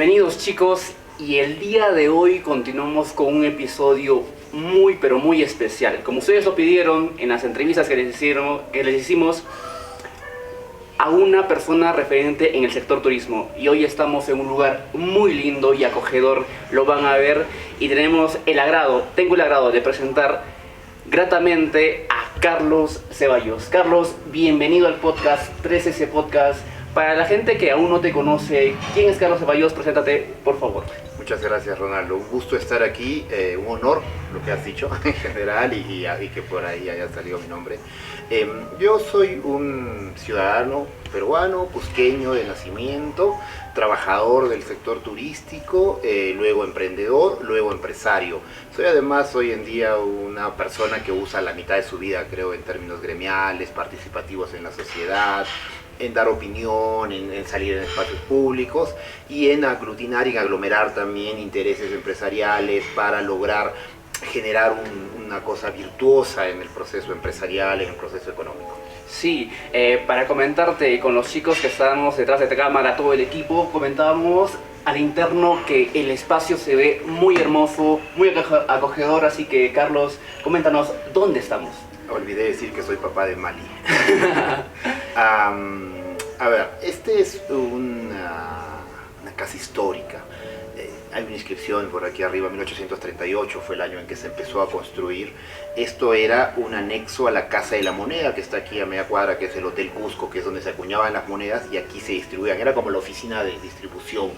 Bienvenidos chicos, y el día de hoy continuamos con un episodio muy pero muy especial. Como ustedes lo pidieron en las entrevistas que les hicimos a una persona referente en el sector turismo, y hoy estamos en un lugar muy lindo y acogedor, lo van a ver, y tengo el agrado de presentar gratamente a Carlos Ceballos. Carlos, bienvenido al podcast 3S Podcast. Para la gente que aún no te conoce, ¿quién es Carlos Ceballos? Preséntate, por favor. Muchas gracias, Ronaldo. Un gusto estar aquí, un honor lo que has dicho en general y que por ahí haya salido mi nombre. Yo soy un ciudadano peruano, cusqueño de nacimiento, trabajador del sector turístico, luego emprendedor, luego empresario. Soy además hoy en día una persona que usa la mitad de su vida, creo, en términos gremiales, participativos en la sociedad, en dar opinión, en salir en espacios públicos y en aglutinar y aglomerar también intereses empresariales para lograr generar una cosa virtuosa en el proceso empresarial, en el proceso económico. Sí, para comentarte con los chicos que estábamos detrás de la cámara, todo el equipo, comentábamos al interno que el espacio se ve muy hermoso, muy acogedor, así que Carlos, coméntanos, ¿dónde estamos? Olvidé decir que soy papá de Mali. A ver, este es una casa histórica. Hay una inscripción por aquí arriba, 1838 fue el año en que se empezó a construir. Esto era un anexo a la Casa de la Moneda, que está aquí a media cuadra, que es el Hotel Cusco, que es donde se acuñaban las monedas y aquí se distribuían. Era como la oficina de distribución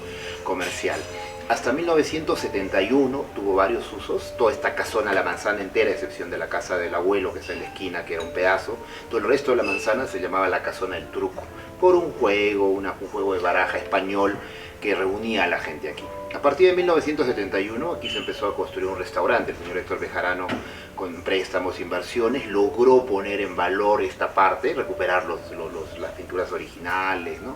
comercial. Hasta 1971 tuvo varios usos, toda esta casona, la manzana entera, a excepción de la casa del abuelo que está en la esquina, que era un pedazo. Todo el resto de la manzana se llamaba la casona del truco, por un juego, un juego de baraja español que reunía a la gente aquí. A partir de 1971 aquí se empezó a construir un restaurante. El señor Héctor Bejarano, con préstamos e inversiones, logró poner en valor esta parte, recuperar las pinturas originales, ¿no?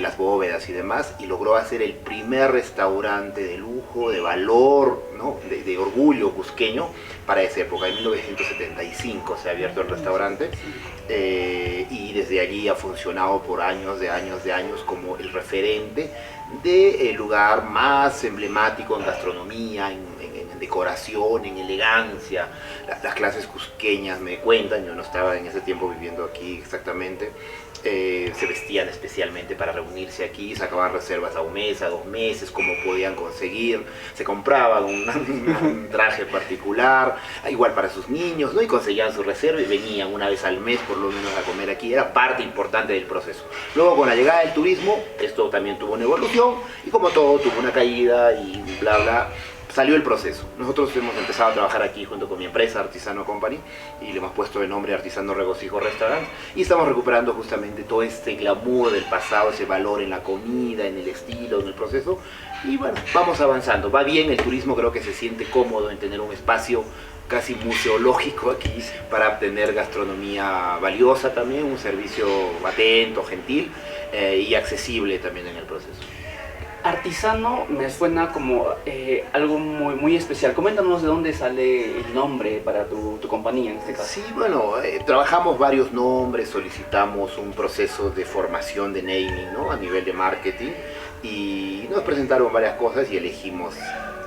Las bóvedas y demás, y logró hacer el primer restaurante de lujo, de valor, ¿no? de orgullo cusqueño para esa época. En 1975 se ha abierto el restaurante y desde allí ha funcionado por años de años como el referente del lugar más emblemático en gastronomía, en decoración, en elegancia. Las clases cusqueñas me cuentan, yo no estaba en ese tiempo viviendo aquí exactamente, se vestían especialmente para reunirse aquí, sacaban reservas a un mes, a 2 meses, como podían conseguir, se compraban un traje particular, igual para sus niños, ¿no? Y conseguían su reserva y venían una vez al mes por lo menos a comer aquí. Era parte importante del proceso. Luego, con la llegada del turismo, esto también tuvo una evolución y, como todo, tuvo una caída y bla bla. Salió el proceso. Nosotros hemos empezado a trabajar aquí junto con mi empresa Artisano Company y le hemos puesto de nombre Artisano Regocijo Restaurant, y estamos recuperando justamente todo este glamour del pasado, ese valor en la comida, en el estilo, en el proceso, y bueno, vamos avanzando. Va bien, el turismo creo que se siente cómodo en tener un espacio casi museológico aquí para obtener gastronomía valiosa también, un servicio atento, gentil y accesible también en el proceso. Artisano me suena como algo muy especial. Coméntanos de dónde sale el nombre para tu compañía en este caso. Sí, bueno, trabajamos varios nombres, solicitamos un proceso de formación de naming, ¿no? A nivel de marketing, y nos presentaron varias cosas y elegimos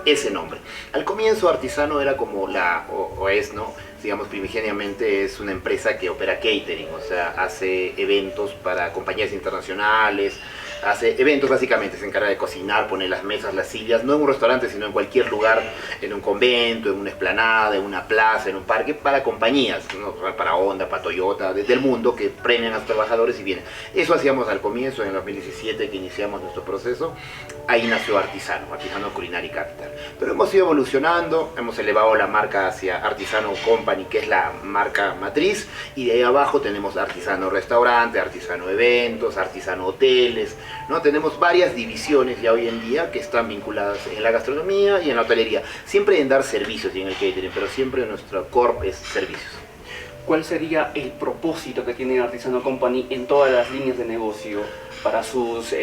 ese nombre. Al comienzo Artisano era como es, ¿no? Digamos, primigeniamente es una empresa que opera catering, o sea, hace eventos para compañías internacionales, hace eventos básicamente, se encarga de cocinar, poner las mesas, las sillas, no en un restaurante, sino en cualquier lugar, en un convento, en una explanada, en una plaza, en un parque, para compañías, ¿no? Para Honda, para Toyota, desde el mundo, que premian a los trabajadores y vienen. Eso hacíamos al comienzo, en el 2017, que iniciamos nuestro proceso. Ahí nació Artisano Culinary Capital. Pero hemos ido evolucionando, hemos elevado la marca hacia Artisano Company, que es la marca matriz, y de ahí abajo tenemos Artisano Restaurante, Artisano Eventos, Artisano Hoteles, ¿no? Tenemos varias divisiones ya hoy en día que están vinculadas en la gastronomía y en la hotelería, siempre en dar servicios y en el catering, pero siempre nuestro core es servicios. ¿Cuál sería el propósito que tiene Artisano Company en todas las líneas de negocio para sus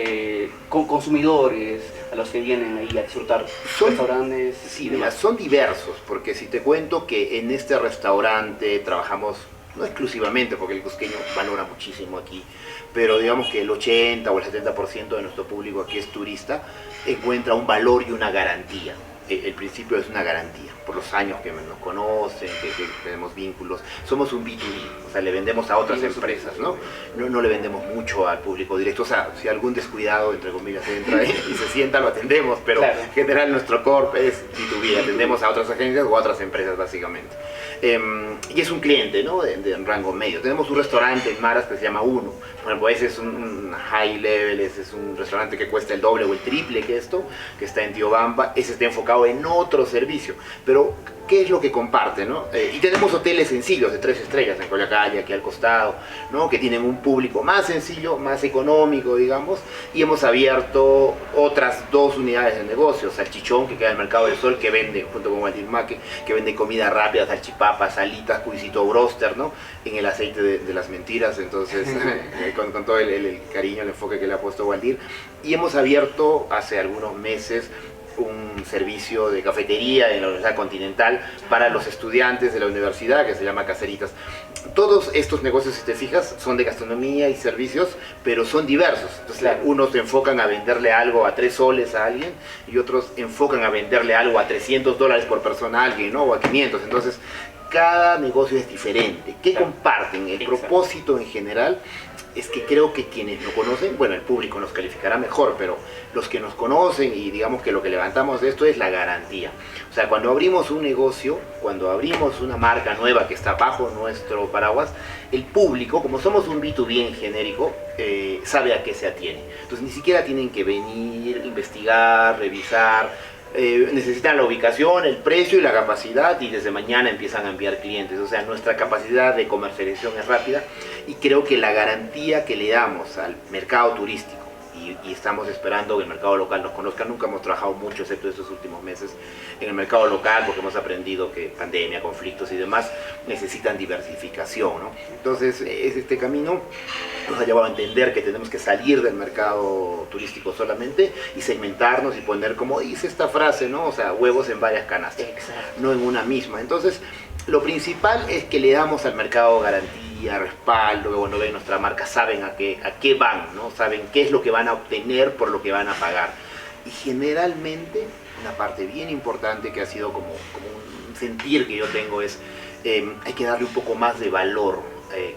consumidores, a los que vienen ahí a disfrutar restaurantes? Sí, demás, son diversos, porque si te cuento que en este restaurante trabajamos, no exclusivamente, porque el cusqueño valora muchísimo aquí, pero digamos que el 80 o el 70% de nuestro público aquí es turista, encuentra un valor y una garantía. El principio es una garantía, por los años que nos conocen, que tenemos vínculos. Somos un B2B, o sea, le vendemos a otras empresas, ¿no? No le vendemos mucho al público directo. O sea, si algún descuidado, entre comillas, entra y se sienta, lo atendemos, pero claro, en general nuestro core es B2B, atendemos a otras agencias o a otras empresas, básicamente. Y es un cliente, ¿no? De rango medio. Tenemos un restaurante en Maras que se llama Uno. Por ejemplo, ese es un high level, ese es un restaurante que cuesta el doble o el triple que esto, que está en Tiobamba. Ese está enfocado en otro servicio. Pero, ¿qué es lo que comparte, no? Y tenemos hoteles sencillos de 3 estrellas en Collacalle, aquí al costado, ¿no? Que tienen un público más sencillo, más económico, digamos. Y hemos abierto otras 2 unidades de negocio. Salchichón, que queda en el Mercado del Sol, que vende, junto con Waldir Maque, que vende comida rápida, salchipapas, salitas, cuisito broster, ¿no? En el aceite de las mentiras, entonces, con todo el cariño, el enfoque que le ha puesto Waldir. Y hemos abierto hace algunos meses un servicio de cafetería en la Universidad Continental para los estudiantes de la universidad, que se llama Caseritas. Todos estos negocios, si te fijas, son de gastronomía y servicios, pero son diversos. Entonces, claro, unos se enfocan a venderle algo a 3 soles a alguien y otros enfocan a venderle algo a $300 por persona a alguien, ¿no? O a 500. Entonces, cada negocio es diferente. ¿Qué comparten? El propósito en general es que creo que quienes lo conocen, bueno, el público nos calificará mejor, pero los que nos conocen y digamos que lo que levantamos de esto es la garantía. O sea, cuando abrimos un negocio, cuando abrimos una marca nueva que está bajo nuestro paraguas, el público, como somos un B2B en genérico, sabe a qué se atiene. Entonces ni siquiera tienen que venir, investigar, revisar. Necesitan la ubicación, el precio y la capacidad y desde mañana empiezan a enviar clientes. O sea, nuestra capacidad de comercialización es rápida y creo que la garantía que le damos al mercado turístico y estamos esperando que el mercado local nos conozca. Nunca hemos trabajado mucho, excepto estos últimos meses, en el mercado local porque hemos aprendido que pandemia, conflictos y demás necesitan diversificación, ¿no? Entonces, este camino nos ha llevado a entender que tenemos que salir del mercado turístico solamente y segmentarnos y poner, como dice esta frase, ¿no? O sea, huevos en varias canastas, no en una misma. Entonces, lo principal es que le damos al mercado garantía, respaldo, que cuando ven nuestra marca saben a qué van, ¿no? Saben qué es lo que van a obtener por lo que van a pagar. Y generalmente, una parte bien importante que ha sido como un sentir que yo tengo es, hay que darle un poco más de valor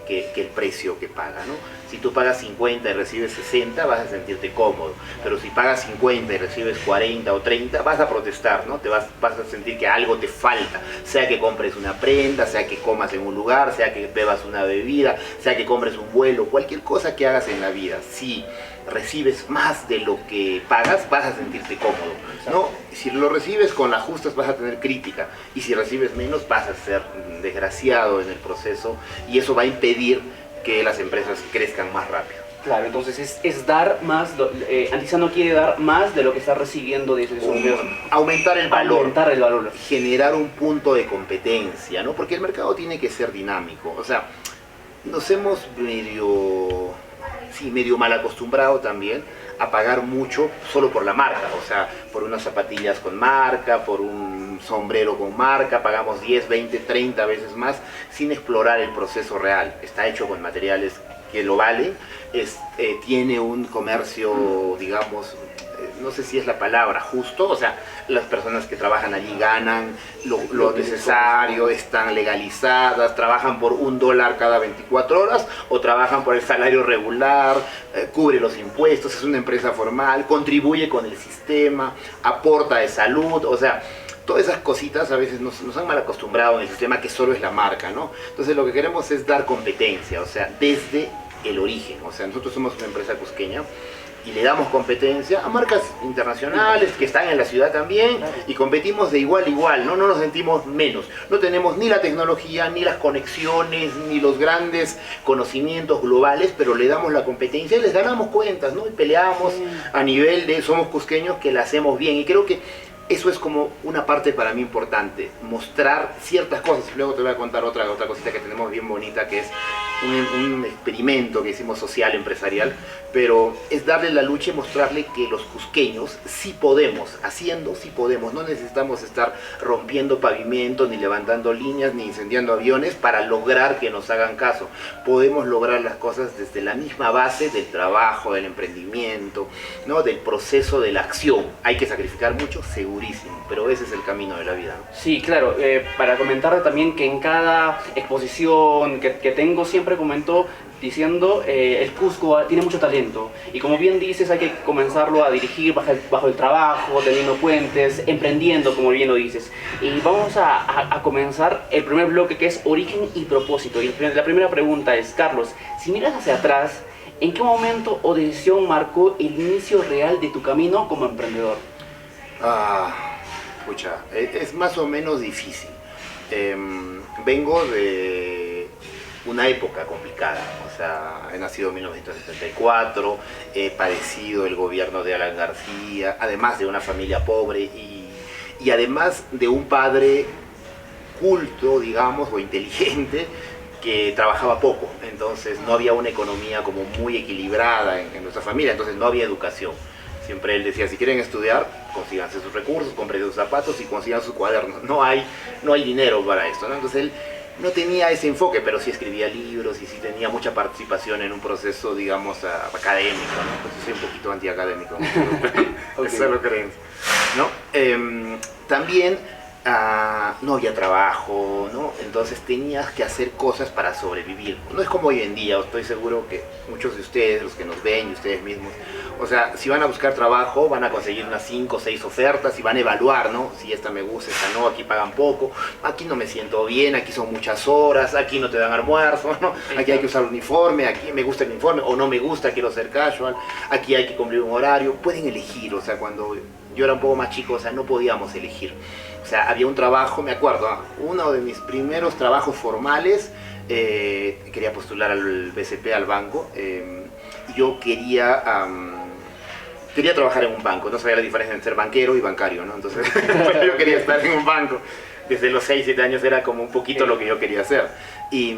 que el precio que paga, ¿no? Si tú pagas 50 y recibes 60, vas a sentirte cómodo, pero si pagas 50 y recibes 40 o 30, vas a protestar, ¿no? Vas a sentir que algo te falta, sea que compres una prenda, sea que comas en un lugar, sea que bebas una bebida, sea que compres un vuelo, cualquier cosa que hagas en la vida. Si recibes más de lo que pagas, vas a sentirte cómodo, ¿no? Si lo recibes con las justas, vas a tener crítica, y si recibes menos, vas a ser desgraciado en el proceso, y eso va a impedir que las empresas crezcan más rápido. Claro, entonces es dar más, Antiza no quiere dar más de lo que está recibiendo de esos ingresos. Aumentar el valor. Aumentar el valor. Generar un punto de competencia, ¿no? Porque el mercado tiene que ser dinámico. O sea, nos hemos medio mal acostumbrado también a pagar mucho solo por la marca. O sea, por unas zapatillas con marca, por un sombrero con marca, pagamos 10, 20, 30 veces más sin explorar el proceso real. Está hecho con materiales que lo valen, tiene un comercio, digamos, no sé si es la palabra, justo. O sea, las personas que trabajan allí ganan lo necesario, están legalizadas, trabajan por $1 cada 24 horas o trabajan por el salario regular, cubre los impuestos, es una empresa formal, contribuye con el sistema, aporta de salud. O sea, todas esas cositas a veces nos han mal acostumbrado en el sistema, que solo es la marca, ¿no? Entonces lo que queremos es dar competencia, o sea, desde el origen. O sea, nosotros somos una empresa cusqueña y le damos competencia a marcas internacionales que están en la ciudad también, y competimos de igual a igual, ¿no? No nos sentimos menos. No tenemos ni la tecnología, ni las conexiones, ni los grandes conocimientos globales, pero le damos la competencia y les ganamos cuentas, ¿no? Y peleamos a nivel de somos cusqueños, que la hacemos bien. Y creo que eso es como una parte para mí importante, mostrar ciertas cosas. Luego te voy a contar otra cosita que tenemos bien bonita, que es un experimento que hicimos social, empresarial, pero es darle la lucha y mostrarle que los cusqueños sí podemos, haciendo sí podemos, no necesitamos estar rompiendo pavimentos, ni levantando líneas, ni incendiando aviones para lograr que nos hagan caso. Podemos lograr las cosas desde la misma base del trabajo, del emprendimiento, ¿no? Del proceso de la acción. Hay que sacrificar mucho, segurísimo, pero ese es el camino de la vida, ¿no? Sí, claro, para comentar también que en cada exposición que tengo siempre comento diciendo el Cusco tiene mucho talento y como bien dices hay que comenzarlo a dirigir bajo el trabajo, teniendo puentes, emprendiendo como bien lo dices. Y vamos a comenzar el primer bloque que es origen y propósito. Y la primera pregunta es, Carlos, si miras hacia atrás, ¿en qué momento o decisión marcó el inicio real de tu camino como emprendedor? Escucha, es más o menos difícil. Vengo de una época complicada, o sea, he nacido en 1974, he padecido el gobierno de Alan García, además de una familia pobre y además de un padre culto, digamos, o inteligente, que trabajaba poco, entonces no había una economía como muy equilibrada en nuestra familia, entonces no había educación. Siempre él decía, si quieren estudiar, consíganse sus recursos, compren sus zapatos y consigan sus cuadernos. No hay dinero para esto, ¿no? Entonces él no tenía ese enfoque, pero sí escribía libros y sí tenía mucha participación en un proceso, digamos, académico, ¿no? Pues yo soy un poquito antiacadémico, ¿no? Eso lo creen, ¿no? También no había trabajo, ¿no? Entonces tenías que hacer cosas para sobrevivir. No es como hoy en día, estoy seguro que muchos de ustedes, los que nos ven y ustedes mismos, o sea, si van a buscar trabajo, van a conseguir unas 5 o 6 ofertas y van a evaluar, ¿no? Si esta me gusta, esta no, aquí pagan poco, aquí no me siento bien, aquí son muchas horas, aquí no te dan almuerzo, ¿no? Aquí hay que usar uniforme, aquí me gusta el uniforme o no me gusta, quiero ser casual, aquí hay que cumplir un horario. Pueden elegir, o sea, cuando yo era un poco más chico, o sea, no podíamos elegir. O sea, había un trabajo, me acuerdo, uno de mis primeros trabajos formales, quería postular al BCP, al banco, y yo quería trabajar en un banco, no sabía la diferencia entre ser banquero y bancario, ¿no? Entonces yo quería estar en un banco. Desde los 6, 7 años era como un poquito lo que yo quería hacer. Y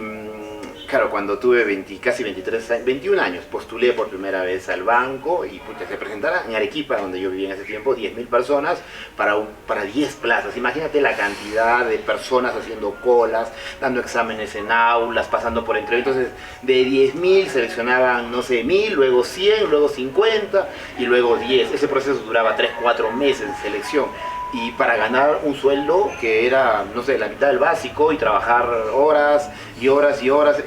claro, cuando tuve casi 23 años, 21 años, postulé por primera vez al banco y pucha, se presentara en Arequipa, donde yo vivía en ese tiempo, 10.000 personas para 10 plazas. Imagínate la cantidad de personas haciendo colas, dando exámenes en aulas, pasando por entrevistas. Entonces, de 10.000 seleccionaban, no sé, 1.000, luego 100, luego 50 y luego 10. Ese proceso duraba 3, 4 meses de selección. Y para ganar un sueldo que era, no sé, la mitad del básico y trabajar horas y horas y horas,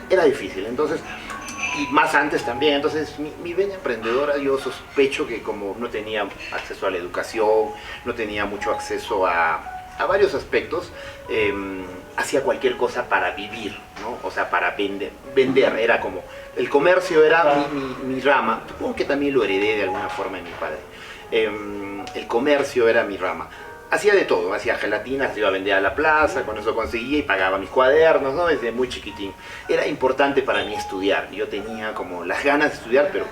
era difícil. Entonces, y más antes también, entonces mi vena emprendedora, yo sospecho que como no tenía acceso a la educación, no tenía mucho acceso a varios aspectos, hacía cualquier cosa para vivir, ¿no? O sea, para vender, era como, el comercio era mi rama, supongo que también lo heredé de alguna forma de mi padre. El comercio era mi rama. Hacía de todo, hacía gelatinas, iba a vender a la plaza, con eso conseguía y pagaba mis cuadernos, ¿no? Desde muy chiquitín. Era importante para mí estudiar, yo tenía como las ganas de estudiar, pero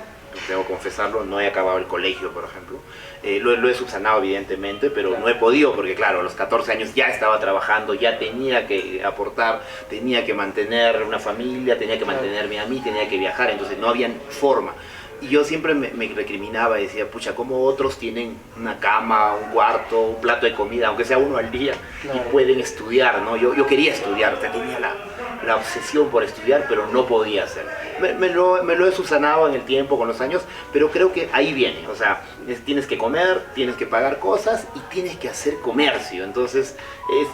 debo confesarlo, no he acabado el colegio, por ejemplo. Lo he subsanado evidentemente, pero claro, no he podido porque claro, a los 14 años ya estaba trabajando, ya tenía que aportar, tenía que mantener una familia, tenía que mantenerme a mí, tenía que viajar, entonces no había forma. Y yo siempre me recriminaba y decía, pucha, ¿cómo otros tienen una cama, un cuarto, un plato de comida, aunque sea uno al día, claro, y pueden estudiar, ¿no? Yo quería estudiar, o sea, tenía la obsesión por estudiar, pero no podía hacer. Me lo he subsanado en el tiempo, con los años, pero creo que ahí viene, o sea, tienes que comer, tienes que pagar cosas y tienes que hacer comercio. Entonces,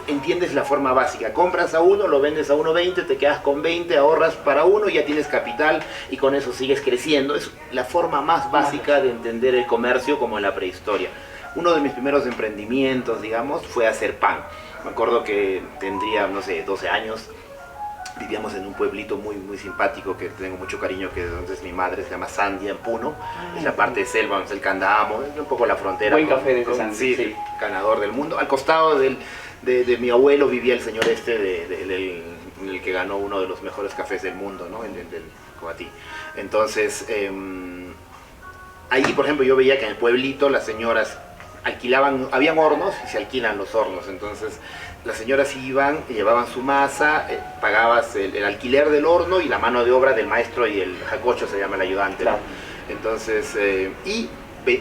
entiendes la forma básica, compras a uno, lo vendes a 1.20, te quedas con 20, ahorras para uno, ya tienes capital y con eso sigues creciendo. Es la forma más básica de entender el comercio como en la prehistoria. Uno de mis primeros emprendimientos, digamos, fue hacer pan. Me acuerdo que tendría, no sé, 12 años. Vivíamos en un pueblito muy, muy simpático que tengo mucho cariño, que entonces mi madre se llama Sandia, en Puno. Es la parte de selva, es el Candamo, es un poco la frontera. Buen café de Sandia. Sí, sí, ganador del mundo. Al costado de mi abuelo vivía el señor el que ganó uno de los mejores cafés del mundo, ¿no? El del Coatí. Entonces, ahí, por ejemplo, yo veía que en el pueblito las señoras alquilaban, habían hornos y se alquilan los hornos, entonces las señoras iban, llevaban su masa, pagabas el alquiler del horno y la mano de obra del maestro y el jacocho, se llama el ayudante, Claro. ¿no? Entonces,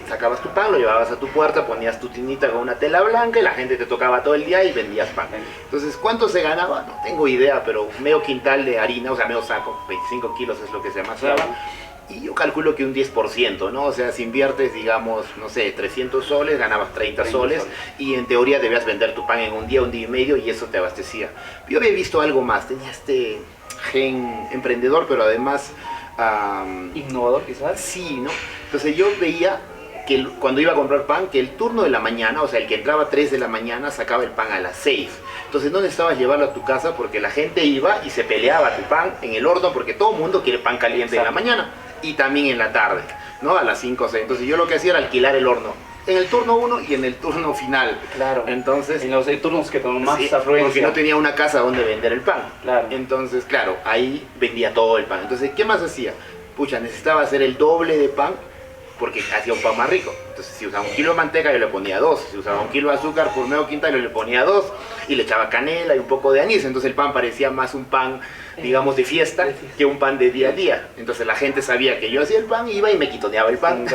sacabas tu pan, lo llevabas a tu puerta, ponías tu tinita con una tela blanca y la gente te tocaba todo el día y vendías pan. Entonces, ¿cuánto se ganaba? No tengo idea, pero medio quintal de harina, o sea, medio saco, 25 kilos es lo que se amasaba. Claro. Y yo calculo que un 10%, ¿no? O sea, si inviertes, digamos, no sé, 300 soles, ganabas 30 soles y en teoría debías vender tu pan en un día y medio y eso te abastecía. Yo había visto algo más, tenía este gen emprendedor, pero además... Innovador quizás. Sí, ¿no? Entonces yo veía que cuando iba a comprar pan, que el turno de la mañana, o sea, el que entraba a 3 de la mañana, sacaba el pan a las 6. Entonces no necesitabas llevarlo a tu casa porque la gente iba y se peleaba tu pan en el horno porque todo el mundo quiere pan caliente en la mañana y también en la tarde, ¿no? A las 5 o 6. Entonces yo lo que hacía era alquilar el horno en el turno 1 y en el turno final. Claro. Entonces, en los turnos que con más sí, afluencia. porque no tenía una casa donde vender el pan. Claro. Entonces, claro, ahí vendía todo el pan. Entonces, ¿qué más hacía? Pucha, necesitaba hacer el doble de pan porque hacía un pan más rico. Entonces, si usaba 1 kilo de manteca, yo le ponía 2. Si usaba 1 kilo de azúcar por medio quintal, yo le ponía 2. Y le echaba canela y un poco de anís. Entonces, el pan parecía más un pan, digamos, de fiesta que un pan de día a día. Entonces, la gente sabía que yo hacía el pan, iba y me quitoneaba el pan.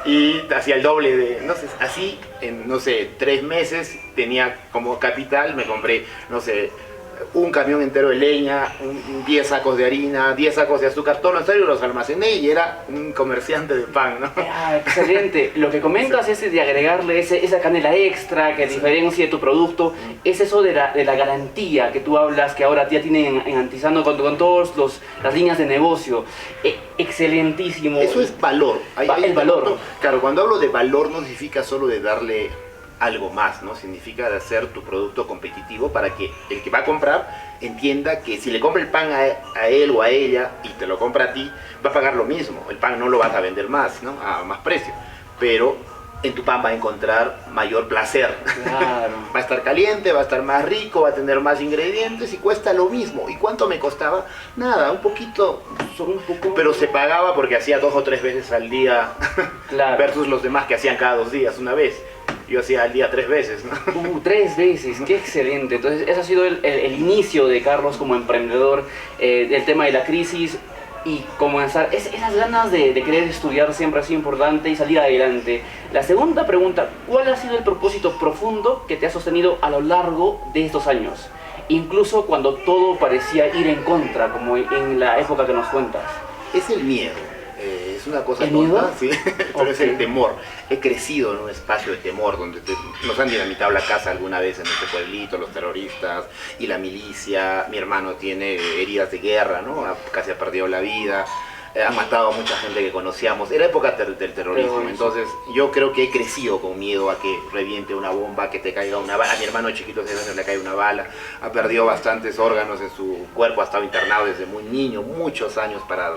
Y hacía el doble de... No sé, así, en, no sé, 3 meses tenía como capital, me compré, no sé, un camión entero de leña, 10 sacos de harina, 10 sacos de azúcar, todo lo necesario, los almacené y era un comerciante de pan, ¿no? Ah, excelente. Lo que comentas es de agregarle esa canela extra que diferencie tu producto. Es eso de la garantía que tú hablas, que ahora ya tienen en Antizano con todas las líneas de negocio. Excelentísimo. Eso es valor. El valor. Claro, cuando hablo de valor no significa solo de darle algo más, ¿no? Significa de hacer tu producto competitivo para que el que va a comprar entienda que si le compra el pan a él o a ella y te lo compra a ti, va a pagar lo mismo. El pan no lo vas a vender más, ¿no? A más precio. Pero en tu pan va a encontrar mayor placer. Claro. Va a estar caliente, va a estar más rico, va a tener más ingredientes y cuesta lo mismo. ¿Y cuánto me costaba? Nada, un poquito, pero se pagaba porque hacía 2 o 3 veces al día, claro, versus los demás que hacían cada 2 días, una vez. Yo hacía al día 3 veces, ¿no? 3 veces, qué excelente. Entonces, ese ha sido el inicio de Carlos como emprendedor, el tema de la crisis y comenzar. Esas ganas de querer estudiar siempre ha sido importante y salir adelante. La segunda pregunta, ¿cuál ha sido el propósito profundo que te ha sostenido a lo largo de estos años? Incluso cuando todo parecía ir en contra, como en la época que nos cuentas. Es el miedo. Es una cosa ¿El miedo? sí, pero es el temor. He crecido en un espacio de temor donde nos han dinamitado la casa alguna vez en este pueblito, los terroristas y la milicia. Mi hermano tiene heridas de guerra, ¿no? Casi ha perdido la vida. Ha matado a mucha gente que conocíamos. Era época del terrorismo. Entonces yo creo que he crecido con miedo a que reviente una bomba, que te caiga una bala. A mi hermano chiquito de 6 años le cae una bala. Ha perdido bastantes órganos en su cuerpo. Ha estado internado desde muy niño, muchos años para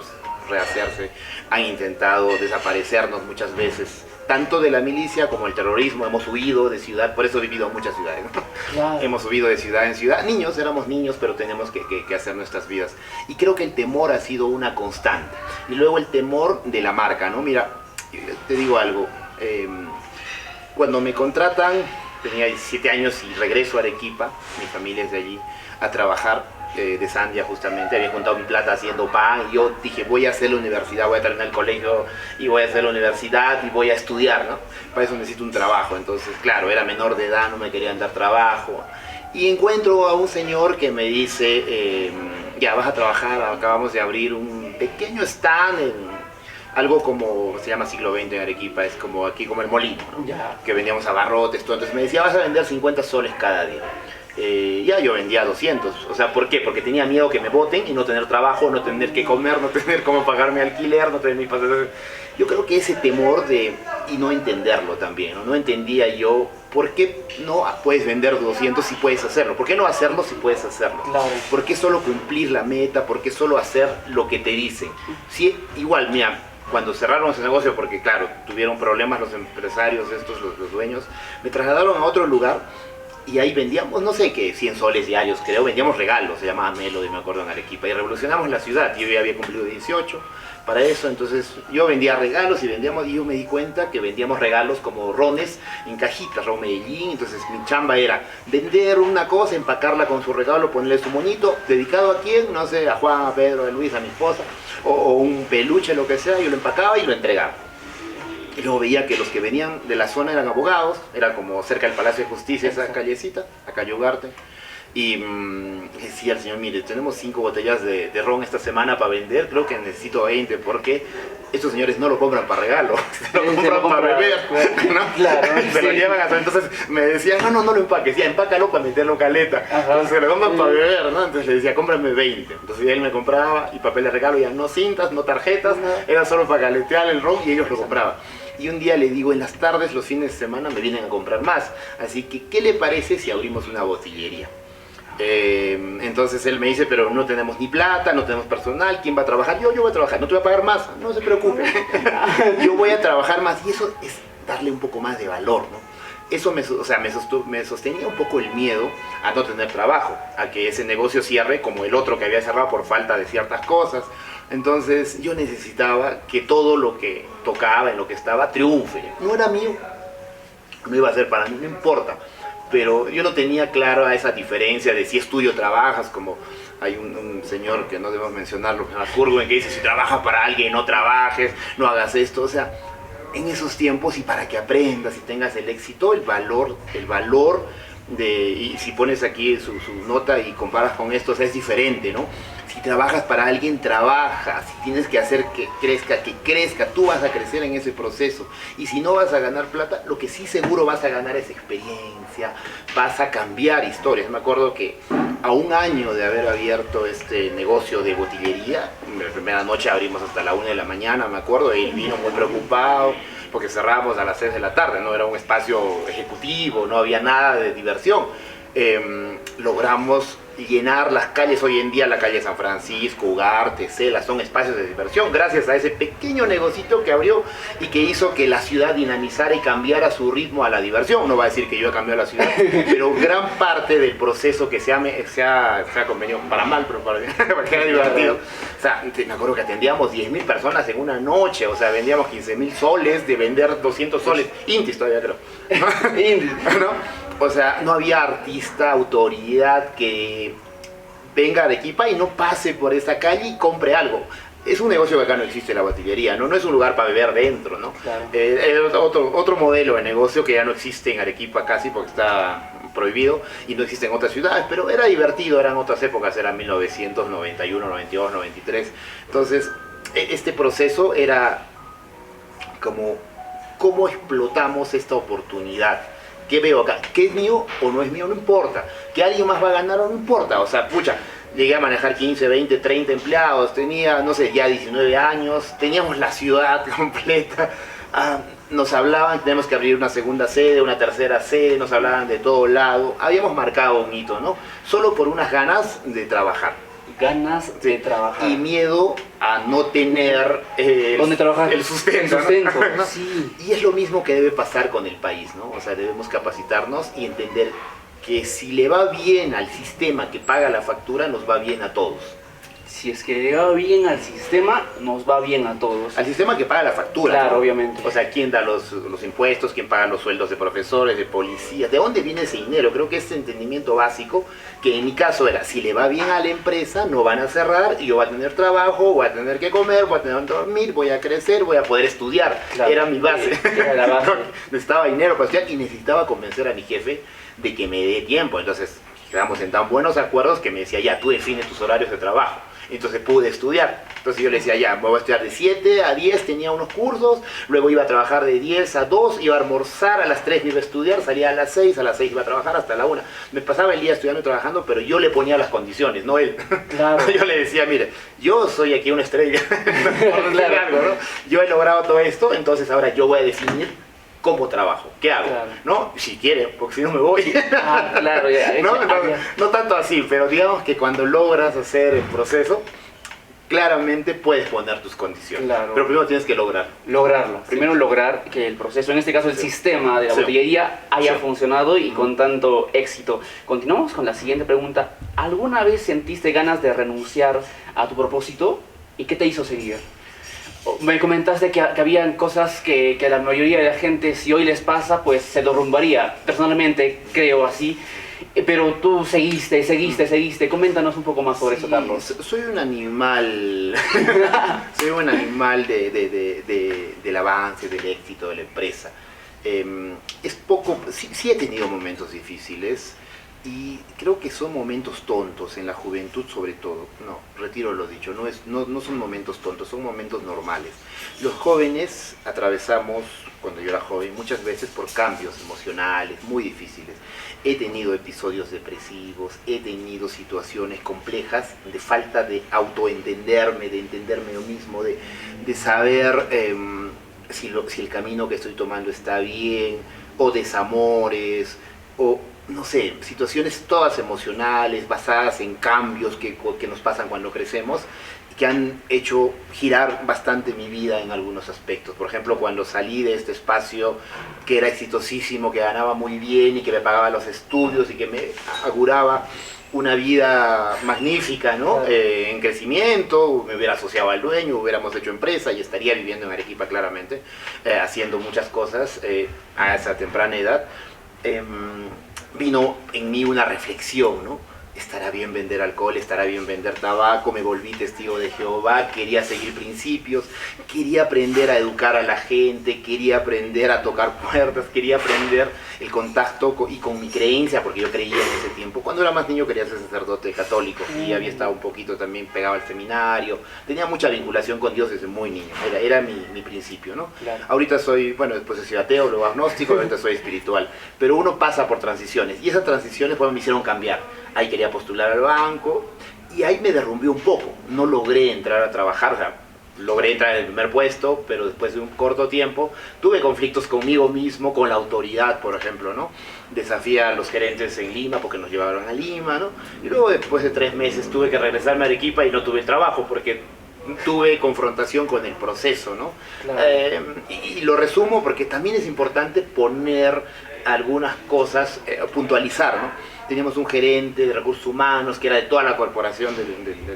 rehacerse. Han intentado desaparecernos muchas veces, tanto de la milicia como el terrorismo. Hemos huido de ciudad, por eso he vivido en muchas ciudades, ¿no? Claro. Hemos huido de ciudad en ciudad. Niños, éramos niños, pero tenemos que hacer nuestras vidas. Y creo que el temor ha sido una constante. Y luego el temor de la marca, ¿no? Mira, te digo algo. Cuando me contratan, tenía 17 años y regreso a Arequipa, mi familia es de allí, a trabajar. De Sandia justamente, había juntado mi plata haciendo pan y yo dije voy a hacer la universidad, voy a terminar el colegio y voy a hacer la universidad y voy a estudiar, ¿no? Para eso necesito un trabajo. Entonces claro, era menor de edad, no me querían dar trabajo y encuentro a un señor que me dice ya vas a trabajar, acabamos de abrir un pequeño stand en algo como se llama Siglo XX en Arequipa, es como aquí como el molino, ¿no? Que vendíamos abarrotes, todo. Entonces me decía vas a vender 50 soles cada día. Ya yo vendía 200, o sea, ¿por qué? Porque tenía miedo que me boten y no tener trabajo, no tener que comer, no tener cómo pagarme alquiler, no tener mi pasaje. Yo creo que ese temor y no entenderlo también, ¿no? No entendía yo por qué no puedes vender 200 si puedes hacerlo, por qué no hacerlo si puedes hacerlo, Claro. por qué solo cumplir la meta, por qué solo hacer lo que te dicen. Sí, igual, mira, cuando cerraron ese negocio, porque claro, tuvieron problemas los empresarios estos, los dueños, me trasladaron a otro lugar. y ahí vendíamos, no sé qué, 100 soles diarios, creo, vendíamos regalos, se llamaba Melody, me acuerdo, en Arequipa, y revolucionamos la ciudad. Yo ya había cumplido 18 para eso, entonces yo vendía regalos y vendíamos, y yo me di cuenta que vendíamos regalos como rones en cajitas, ron Medellín. Entonces mi chamba era vender una cosa, empacarla con su regalo, ponerle su monito, dedicado a quién, no sé, a Juan, a Pedro, a Luis, a mi esposa, o un peluche, lo que sea, yo lo empacaba y lo entregaba. Y luego veía que los que venían de la zona eran abogados, era como cerca del Palacio de Justicia, esa callecita, a Calle Ugarte. Y decía el señor, mire, tenemos 5 botellas de ron esta semana para vender, creo que necesito 20, porque estos señores no lo compran para regalo, lo compran para beber, ¿no? Claro, se lo llevan hasta. Entonces me decían, no lo empaques, ya empácalo para meterlo caleta. Entonces se lo compran para beber, ¿no? Entonces le decía, cómprame 20. Entonces él me compraba, y papel de regalo, ya no cintas, no tarjetas, era solo para caletear el ron, y ellos lo compraban. Y un día le digo, en las tardes, los fines de semana, me vienen a comprar más. Así que, ¿qué le parece si abrimos una botillería? Entonces él me dice, pero no tenemos ni plata, no tenemos personal, ¿quién va a trabajar? Yo voy a trabajar, no te voy a pagar más, no se preocupe. Yo voy a trabajar más, y eso es darle un poco más de valor, ¿no? Eso me sostenía un poco el miedo a no tener trabajo, a que ese negocio cierre como el otro que había cerrado por falta de ciertas cosas. Entonces yo necesitaba que todo lo que tocaba, en lo que estaba, triunfe. No era mío, no iba a ser para mí, no importa. Pero yo no tenía clara esa diferencia de si estudio o trabajas, como hay un señor que no debemos mencionarlo, que se llama Kurgan, que dice, si trabajas para alguien, no trabajes, no hagas esto. O sea, en esos tiempos, y para que aprendas y tengas el éxito, el valor y si pones aquí su nota y comparas con esto, o sea, es diferente, ¿no? Si trabajas para alguien, trabaja. Si tienes que hacer que crezca, tú vas a crecer en ese proceso. Y si no vas a ganar plata, lo que sí seguro vas a ganar es experiencia, vas a cambiar historias. Me acuerdo que a un año de haber abierto este negocio de botillería, la primera noche abrimos hasta la 1 de la mañana, me acuerdo, y él vino muy preocupado, porque cerrábamos a las 6 de la tarde, no era un espacio ejecutivo, no había nada de diversión. Logramos llenar las calles hoy en día, la calle San Francisco, Ugarte, Cela, son espacios de diversión gracias a ese pequeño negocito que abrió y que hizo que la ciudad dinamizara y cambiara su ritmo a la diversión. No va a decir que yo he cambiado la ciudad, pero gran parte del proceso que se ha convenido, para mal, pero para que era divertido. O sea, me acuerdo que atendíamos 10.000 personas en una noche, o sea, vendíamos 15.000 soles, de vender 200 soles, intis todavía creo, ¿no? O sea, no había artista, autoridad que venga de Arequipa y no pase por esa calle y compre algo. Es un negocio que acá no existe, la botillería, ¿no? No es un lugar para beber dentro, ¿no? Claro. Otro modelo de negocio que ya no existe en Arequipa casi porque está prohibido y no existe en otras ciudades, pero era divertido, eran otras épocas, eran 1991, 92, 93. Entonces, este proceso era como, ¿cómo explotamos esta oportunidad? ¿Qué veo acá? ¿Qué es mío o no es mío? No importa. ¿Que alguien más va a ganar o no importa? O sea, pucha, llegué a manejar 15, 20, 30 empleados, tenía, no sé, ya 19 años, teníamos la ciudad completa, nos hablaban, tenemos que abrir una segunda sede, una tercera sede, nos hablaban de todo lado, habíamos marcado un hito, ¿no? Solo por unas ganas de trabajar. Ganas de trabajar. Y miedo a no tener el sustento. ¿No? Sí. Y es lo mismo que debe pasar con el país, ¿no? O sea, debemos capacitarnos y entender que si le va bien al sistema que paga la factura, nos va bien a todos. Si es que le va bien al sistema, nos va bien a todos. Al sistema que paga la factura. Claro, ¿no? obviamente. O sea, ¿quién da los impuestos? ¿Quién paga los sueldos de profesores, de policías? ¿De dónde viene ese dinero? Creo que ese entendimiento básico, que en mi caso era, si le va bien a la empresa, no van a cerrar, y yo voy a tener trabajo, voy a tener que comer, voy a tener que dormir, voy a crecer, voy a poder estudiar. Claro, era mi base. Era la base. Necesitaba dinero para estudiar y necesitaba convencer a mi jefe de que me dé tiempo. Entonces, quedamos en tan buenos acuerdos que me decía, ya, tú define tus horarios de trabajo. Entonces pude estudiar. Entonces yo le decía, ya, voy a estudiar de 7 a 10, tenía unos cursos, luego iba a trabajar de 10 a 2, iba a almorzar, a las 3 iba a estudiar, salía a las 6 iba a trabajar hasta la 1. Me pasaba el día estudiando y trabajando, pero yo le ponía las condiciones, no él. Claro. Yo le decía, mire, yo soy aquí una estrella, por decir algo, ¿no? Yo he logrado todo esto, entonces ahora yo voy a definir cómo trabajo, qué hago, claro. ¿No? Si quiere, porque si no me voy. Claro, ya. No tanto así, pero digamos que cuando logras hacer el proceso, claramente puedes poner tus condiciones. Claro. Pero primero tienes que Lograrlo. Sí. Primero lograr que el proceso, en este caso el Sí. sistema de la Sí. botillería, haya Sí. funcionado y con tanto éxito. Continuamos con la siguiente pregunta. ¿Alguna vez sentiste ganas de renunciar a tu propósito? ¿Y qué te hizo seguir? Me comentaste que habían cosas que a la mayoría de la gente, si hoy les pasa, pues se derrumbaría. Personalmente creo así. Pero tú seguiste. Coméntanos un poco más sobre eso, Carlos. Soy un animal, soy un animal del avance, del éxito de la empresa. Es poco, sí he tenido momentos difíciles y creo que son momentos tontos en la juventud sobre todo. No, retiro lo dicho, no son momentos tontos, son momentos normales. Los jóvenes atravesamos, cuando yo era joven, muchas veces por cambios emocionales muy difíciles. He tenido episodios depresivos, he tenido situaciones complejas de falta de autoentenderme, de entenderme yo mismo, de saber si el camino que estoy tomando está bien, o desamores, o no sé, situaciones todas emocionales, basadas en cambios que nos pasan cuando crecemos, que han hecho girar bastante mi vida en algunos aspectos. Por ejemplo, cuando salí de este espacio que era exitosísimo, que ganaba muy bien y que me pagaba los estudios y que me auguraba una vida magnífica, ¿no? Claro. En crecimiento, me hubiera asociado al dueño, hubiéramos hecho empresa y estaría viviendo en Arequipa claramente, haciendo muchas cosas a esa temprana edad. Vino en mí una reflexión, ¿no? Estará bien vender alcohol, estará bien vender tabaco, me volví testigo de Jehová, quería seguir principios, quería aprender a educar a la gente, quería aprender a tocar puertas, quería aprender el contacto con mi creencia, porque yo creía en ese tiempo. Cuando era más niño quería ser sacerdote católico y había estado un poquito también pegado al seminario, tenía mucha vinculación con Dios desde muy niño, era mi principio, ¿no? Claro. Ahorita soy, bueno, después he sido ateo, luego agnóstico, ahorita soy espiritual, pero uno pasa por transiciones y esas transiciones me hicieron cambiar. Ahí quería postular al banco y ahí me derrumbé un poco. No logré entrar a trabajar, o sea, logré entrar en el primer puesto, pero después de un corto tiempo tuve conflictos conmigo mismo, con la autoridad, por ejemplo, ¿no? Desafié a los gerentes en Lima porque nos llevaron a Lima, ¿no? Y luego después de 3 meses tuve que regresarme a Arequipa y no tuve trabajo porque tuve confrontación con el proceso, ¿no? Claro. Y lo resumo porque también es importante poner algunas cosas, puntualizar, ¿no? Teníamos un gerente de recursos humanos que era de toda la corporación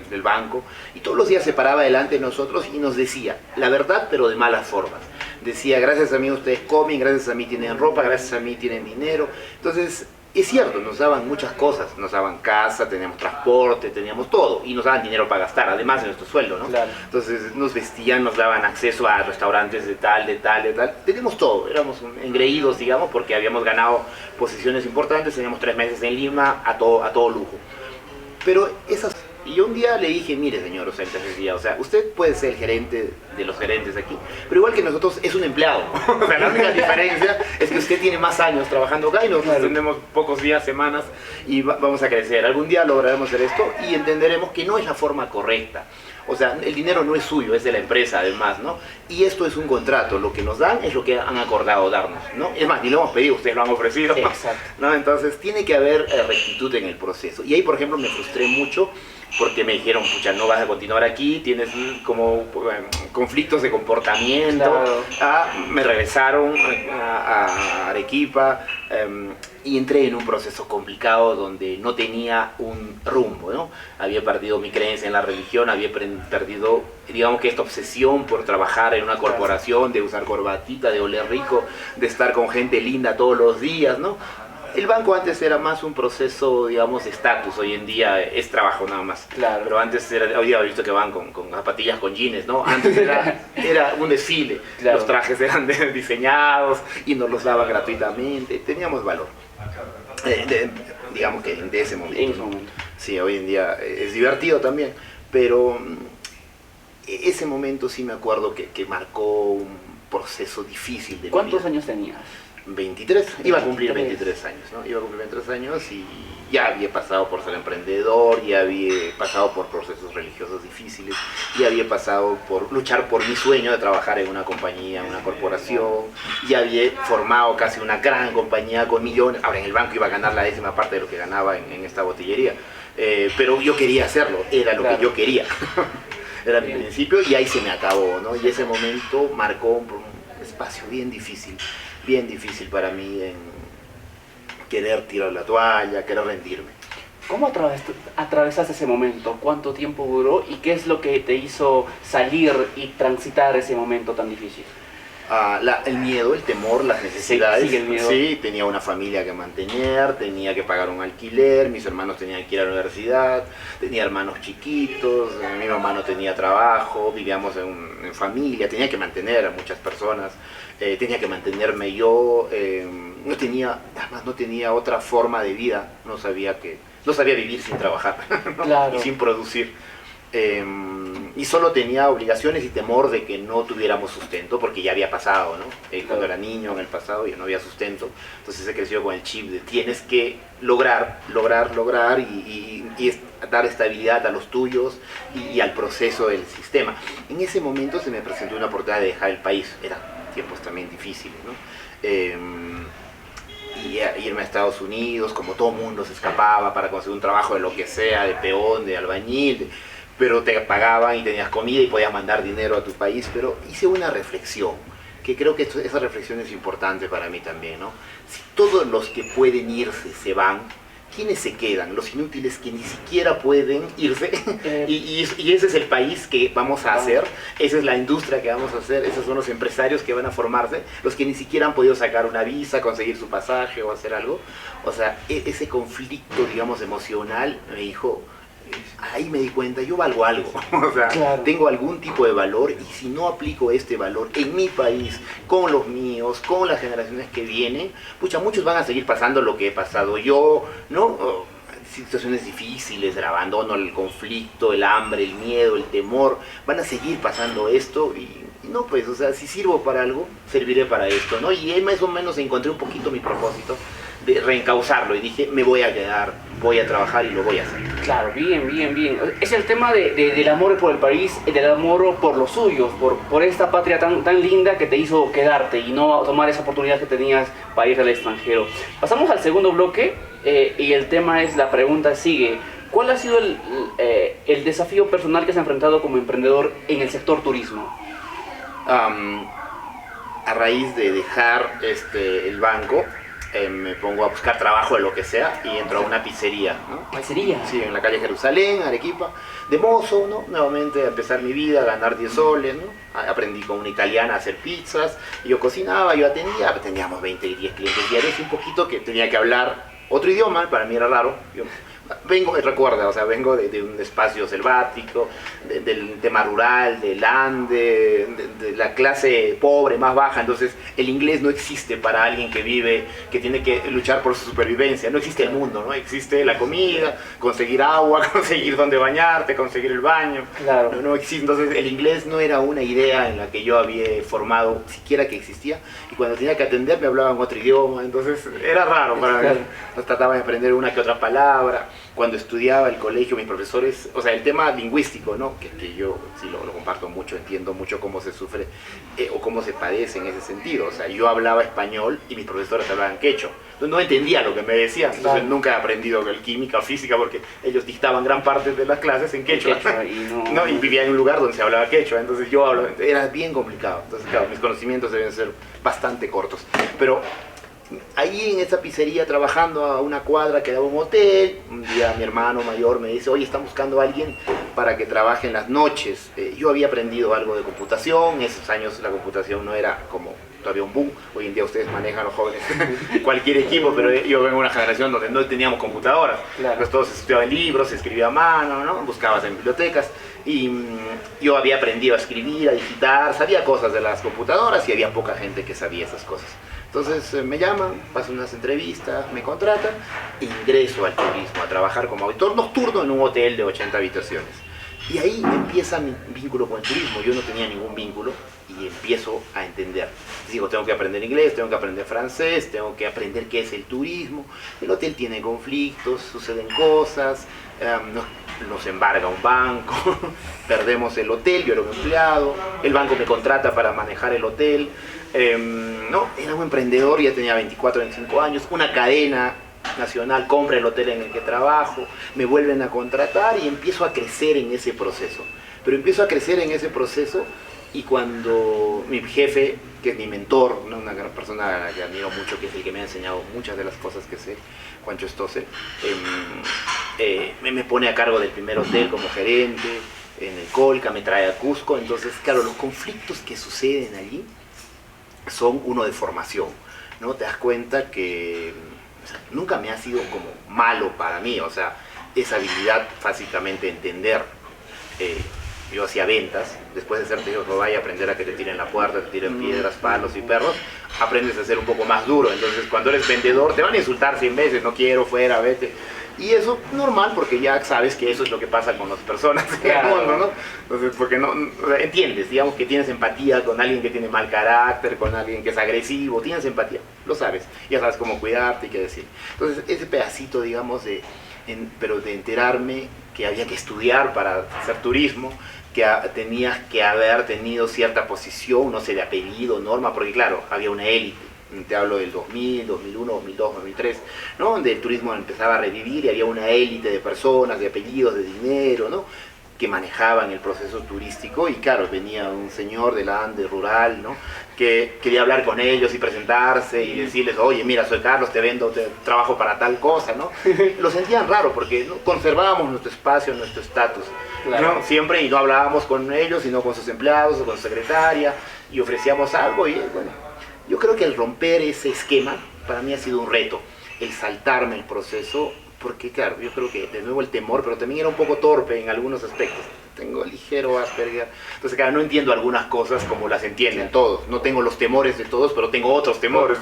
del banco y todos los días se paraba delante de nosotros y nos decía la verdad, pero de malas formas. Decía, gracias a mí ustedes comen, gracias a mí tienen ropa, gracias a mí tienen dinero. Entonces, es cierto, nos daban muchas cosas, nos daban casa, teníamos transporte, teníamos todo y nos daban dinero para gastar, además de nuestro sueldo, ¿no? Claro. Entonces nos vestían, nos daban acceso a restaurantes de tal, teníamos todo, éramos engreídos, digamos, porque habíamos ganado posiciones importantes, teníamos 3 meses en Lima a todo lujo. Pero esas... Y yo un día le dije, mire señor, o sea, usted puede ser el gerente de los gerentes aquí, pero igual que nosotros es un empleado. O sea, la única diferencia es que usted tiene más años trabajando acá y nosotros tenemos pocos días, semanas y vamos a crecer. Algún día lograremos hacer esto y entenderemos que no es la forma correcta. O sea, el dinero no es suyo, es de la empresa además, ¿no? Y esto es un contrato, lo que nos dan es lo que han acordado darnos, ¿no? Es más, ni lo hemos pedido, ustedes lo han ofrecido. Exacto. ¿No? Entonces tiene que haber rectitud en el proceso. Y ahí, por ejemplo, me frustré mucho porque me dijeron, pucha, no vas a continuar aquí, tienes como conflictos de comportamiento. Claro. Me regresaron a Arequipa y entré en un proceso complicado donde no tenía un rumbo, ¿no? Había perdido mi creencia en la religión, había perdido, digamos que esta obsesión por trabajar en una corporación, de usar corbatita, de oler rico, de estar con gente linda todos los días, ¿no? El banco antes era más un proceso, digamos, de estatus, hoy en día es trabajo nada más. Claro. Pero antes era, hoy día he visto que van con zapatillas con jeans, ¿no? Antes era un desfile, Claro. Los trajes eran diseñados y nos los daban gratuitamente, teníamos valor. Digamos que de ese momento. En ese ¿no? momento. Sí, hoy en día es divertido también, pero ese momento sí me acuerdo que marcó un proceso difícil de mi ¿Cuántos vida. años tenías? 23, iba a cumplir 23. 23 años, ¿no? Iba a cumplir 23 años y ya había pasado por ser emprendedor, ya había pasado por procesos religiosos difíciles, ya había pasado por luchar por mi sueño de trabajar en una compañía, en una corporación, ya había formado casi una gran compañía con millones, ahora en el banco iba a ganar la 10ª parte de lo que ganaba en esta botillería, pero yo quería hacerlo, era lo Claro. que yo quería. Era mi principio y ahí se me acabó, ¿no? Y ese momento marcó un espacio bien difícil para mí en querer tirar la toalla, querer rendirme. ¿Cómo atravesaste ese momento? ¿Cuánto tiempo duró? ¿Y qué es lo que te hizo salir y transitar ese momento tan difícil? El miedo, el temor, las necesidades. Sí, el miedo. Sí, tenía una familia que mantener, tenía que pagar un alquiler, mis hermanos tenían que ir a la universidad, tenía hermanos chiquitos, mi mamá no tenía trabajo, vivíamos en familia, tenía que mantener a muchas personas, tenía que mantenerme yo, además no tenía otra forma de vida, no sabía vivir sin trabajar, ¿no? Claro. Y sin producir. Y solo tenía obligaciones y temor de que no tuviéramos sustento, porque ya había pasado, ¿no? Cuando era niño, en el pasado, ya no había sustento. Entonces se creció con el chip de tienes que lograr y dar estabilidad a los tuyos y al proceso del sistema. En ese momento se me presentó una oportunidad de dejar el país. Eran tiempos también difíciles, ¿no? Y irme a Estados Unidos, como todo mundo se escapaba para conseguir un trabajo de lo que sea, de peón, de albañil, pero te pagaban y tenías comida y podías mandar dinero a tu país. Pero hice una reflexión, que creo que esa reflexión es importante para mí también, ¿no? Si todos los que pueden irse se van, ¿quiénes se quedan? Los inútiles que ni siquiera pueden irse. Y ese es el país que vamos a hacer, esa es la industria que vamos a hacer, esos son los empresarios que van a formarse, los que ni siquiera han podido sacar una visa, conseguir su pasaje o hacer algo. O sea, ese conflicto, digamos, emocional me dijo, ahí me di cuenta, yo valgo algo, o sea, claro, tengo algún tipo de valor, y si no aplico este valor en mi país, con los míos, con las generaciones que vienen, pucha, muchos van a seguir pasando lo que he pasado yo, ¿no? Situaciones difíciles, el abandono, el conflicto, el hambre, el miedo, el temor, van a seguir pasando esto, y no, pues, o sea, si sirvo para algo, serviré para esto, ¿no? Y ahí más o menos encontré un poquito mi propósito de reencauzarlo, y dije, me voy a quedar, voy a trabajar y lo voy a hacer. Claro, bien. Es el tema del amor por el país, del amor por los suyos, por esta patria tan linda que te hizo quedarte y no tomar esa oportunidad que tenías para ir al extranjero. Pasamos al segundo bloque, y el tema es, la pregunta sigue: ¿cuál ha sido el desafío personal que se ha enfrentado como emprendedor en el sector turismo? A raíz de dejar el banco, me pongo a buscar trabajo de lo que sea y entro a una pizzería, ¿no? ¿Pizzería? Sí, en la calle Jerusalén, Arequipa, de mozo, ¿no? Nuevamente a empezar mi vida, a ganar 10 soles, ¿no? Aprendí con una italiana a hacer pizzas, y yo cocinaba, yo atendía, teníamos 20 y 10 clientes diarios, y un poquito que tenía que hablar otro idioma, para mí era raro. Vengo de un espacio selvático, del tema rural, del Ande, de la clase pobre, más baja. Entonces el inglés no existe para alguien que vive, que tiene que luchar por su supervivencia. No existe el mundo, ¿no? Existe la comida, conseguir agua, conseguir dónde bañarte, conseguir el baño. Claro. No existe. Entonces el inglés no era una idea en la que yo había formado, siquiera que existía. Y cuando tenía que atender me hablaban otro idioma, entonces era raro para mí. Nos trataban de aprender una que otra palabra. Cuando estudiaba el colegio, mis profesores, o sea, el tema lingüístico, ¿no? Que yo sí lo comparto mucho, entiendo mucho cómo se sufre o cómo se padece en ese sentido. O sea, yo hablaba español y mis profesores hablaban quechua. Entonces no entendía lo que me decían. Entonces claro, nunca he aprendido química o física, porque ellos dictaban gran parte de las clases en quechua. Y vivía en un lugar donde se hablaba quechua. Entonces yo hablaba, era bien complicado. Entonces, claro, mis conocimientos deben ser bastante cortos. Pero ahí en esa pizzería, trabajando a una cuadra, quedaba un hotel. Un día mi hermano mayor me dice, oye, están buscando a alguien para que trabaje en las noches. Yo había aprendido algo de computación. En esos años la computación no era como todavía un boom. Hoy en día ustedes manejan, los jóvenes, cualquier equipo, pero yo vengo de una generación donde no teníamos computadoras. Claro. Pues todos estudiaban libros, se escribía a mano, ¿no? Buscabas en bibliotecas. Y yo había aprendido a escribir, a digitar, sabía cosas de las computadoras, y había poca gente que sabía esas cosas. Entonces me llaman, paso unas entrevistas, me contratan, ingreso al turismo, a trabajar como auditor nocturno en un hotel de 80 habitaciones. Y ahí empieza mi vínculo con el turismo. Yo no tenía ningún vínculo y empiezo a entender. Digo, tengo que aprender inglés, tengo que aprender francés, tengo que aprender qué es el turismo. El hotel tiene conflictos, suceden cosas, nos embarga un banco, perdemos el hotel, yo era un empleado, el banco me contrata para manejar el hotel. No, era un emprendedor, ya tenía 24, 25 años, una cadena multinacional compra el hotel en el que trabajo, me vuelven a contratar y empiezo a crecer en ese proceso. Pero empiezo a crecer en ese proceso y cuando mi jefe, que es mi mentor, ¿no? Una gran persona a la que admiro mucho, que es el que me ha enseñado muchas de las cosas que sé, Juancho Stossel, me pone a cargo del primer hotel como gerente en el Colca, me trae a Cusco. Entonces, claro, los conflictos que suceden allí son uno de formación, ¿no? Te das cuenta que, o sea, nunca me ha sido como malo para mí, o sea, esa habilidad básicamente entender. Yo hacía ventas, después de ser tenido que vaya a aprender a que te tiren la puerta, te tiren piedras, palos y perros, aprendes a ser un poco más duro. Entonces, cuando eres vendedor, te van a insultar 100 veces, no quiero, fuera, vete. Y eso es normal porque ya sabes que eso es lo que pasa con las personas en el mundo, ¿no? Entonces, porque no entiendes, digamos que tienes empatía con alguien que tiene mal carácter, con alguien que es agresivo, tienes empatía, lo sabes, ya sabes cómo cuidarte y qué decir. Entonces, ese pedacito, digamos, pero de enterarme que había que estudiar para hacer turismo, que tenías que haber tenido cierta posición, no sé, de apellido, norma, porque claro, había una élite. Te hablo del 2000, 2001, 2002, 2003, ¿no? Donde el turismo empezaba a revivir y había una élite de personas, de apellidos, de dinero, ¿no? Que manejaban el proceso turístico. Y claro, venía un señor de la Ande rural, ¿no? Que quería hablar con ellos y presentarse y decirles, oye, mira, soy Carlos, te vendo, trabajo para tal cosa, ¿no? Lo sentían raro porque, ¿no?, conservábamos nuestro espacio, nuestro estatus, claro, ¿no? Siempre, y no hablábamos con ellos, sino con sus empleados o con su secretaria, y ofrecíamos algo. Y bueno, yo creo que el romper ese esquema para mí ha sido un reto, el saltarme el proceso, porque claro, yo creo que de nuevo el temor, pero también era un poco torpe en algunos aspectos. Tengo ligero Asperger, entonces claro, no entiendo algunas cosas como las entienden todos. No tengo los temores de todos, pero tengo otros temores.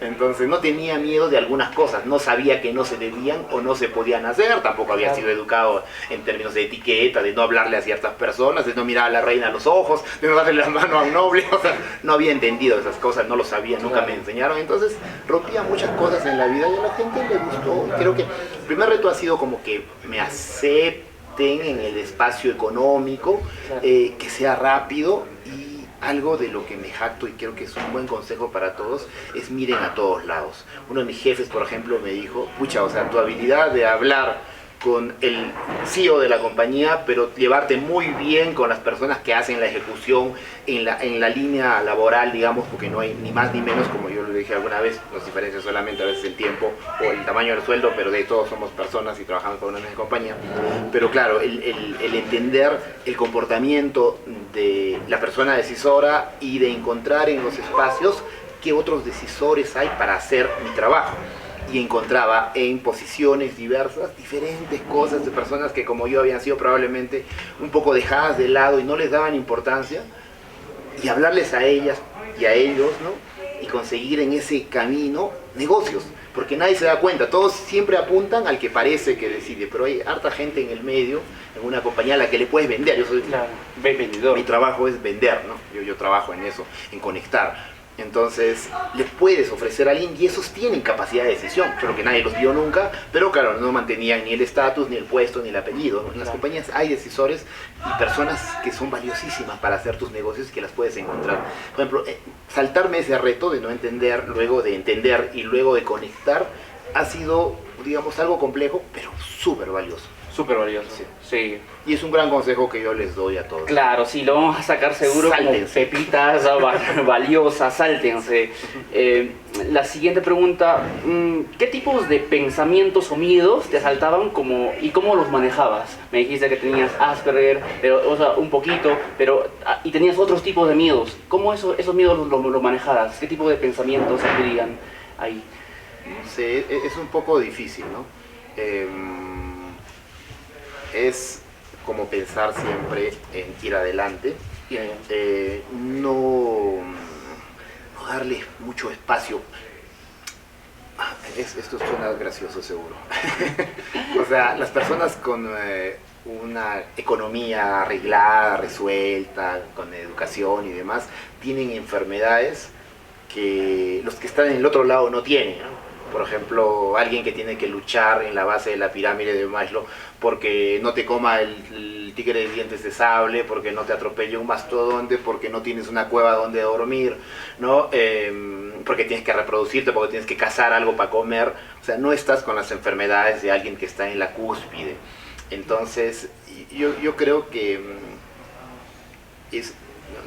Entonces no tenía miedo de algunas cosas, no sabía que no se debían o no se podían hacer. Tampoco había sido educado en términos de etiqueta, de no hablarle a ciertas personas, de no mirar a la reina a los ojos, de no darle la mano a un noble. O sea, no había entendido esas cosas, no lo sabía, nunca me enseñaron. Entonces rompía muchas cosas en la vida y a la gente le gustó. Y creo que el primer reto ha sido como que me acepten en el espacio económico, que sea rápido. Y algo de lo que me jacto y creo que es un buen consejo para todos es miren a todos lados. Uno de mis jefes, por ejemplo, me dijo, pucha, o sea, tu habilidad de hablar con el CEO de la compañía, pero llevarte muy bien con las personas que hacen la ejecución en la línea laboral, digamos, porque no hay ni más ni menos, como yo lo dije alguna vez, nos diferencia solamente a veces el tiempo o el tamaño del sueldo, pero de todos somos personas y trabajamos con una misma compañía. Pero claro, el entender el comportamiento de la persona decisora y de encontrar en los espacios qué otros decisores hay para hacer mi trabajo. Y encontraba en posiciones diversas, diferentes cosas de personas que como yo habían sido probablemente un poco dejadas de lado y no les daban importancia, y hablarles a ellas y a ellos, ¿no? Y conseguir en ese camino negocios, porque nadie se da cuenta, todos siempre apuntan al que parece que decide, pero hay harta gente en el medio, en una compañía a la que le puedes vender. Yo soy vendedor. Mi trabajo es vender, ¿no? Yo trabajo en eso, en conectar. Entonces, le puedes ofrecer a alguien y esos tienen capacidad de decisión. Creo que nadie los vio nunca, pero claro, no mantenían ni el estatus, ni el puesto, ni el apellido. En las compañías hay decisores y personas que son valiosísimas para hacer tus negocios y que las puedes encontrar. Por ejemplo, saltarme ese reto de no entender, luego de entender y luego de conectar, ha sido, digamos, algo complejo, pero súper valioso. Súper valioso, sí. Y es un gran consejo que yo les doy a todos. Claro, sí, lo vamos a sacar seguro. Sáltense. Como pepitas valiosas, sáltense. La siguiente pregunta, ¿qué tipos de pensamientos o miedos te asaltaban y cómo los manejabas? Me dijiste que tenías Asperger, pero, o sea, un poquito, y tenías otros tipos de miedos. ¿Cómo esos miedos los manejabas? ¿Qué tipo de pensamientos acudían ahí? No sé, es un poco difícil, ¿no? Es como pensar siempre en ir adelante, no darle mucho espacio. Esto suena gracioso seguro. O sea, las personas con una economía arreglada, resuelta, con educación y demás, tienen enfermedades que los que están en el otro lado no tienen, ¿no? Por ejemplo, alguien que tiene que luchar en la base de la pirámide de Maslow porque no te coma el tigre de dientes de sable, porque no te atropelle un mastodonte, porque no tienes una cueva donde dormir, ¿no? Porque tienes que reproducirte, porque tienes que cazar algo para comer. O sea, no estás con las enfermedades de alguien que está en la cúspide. Entonces, yo creo que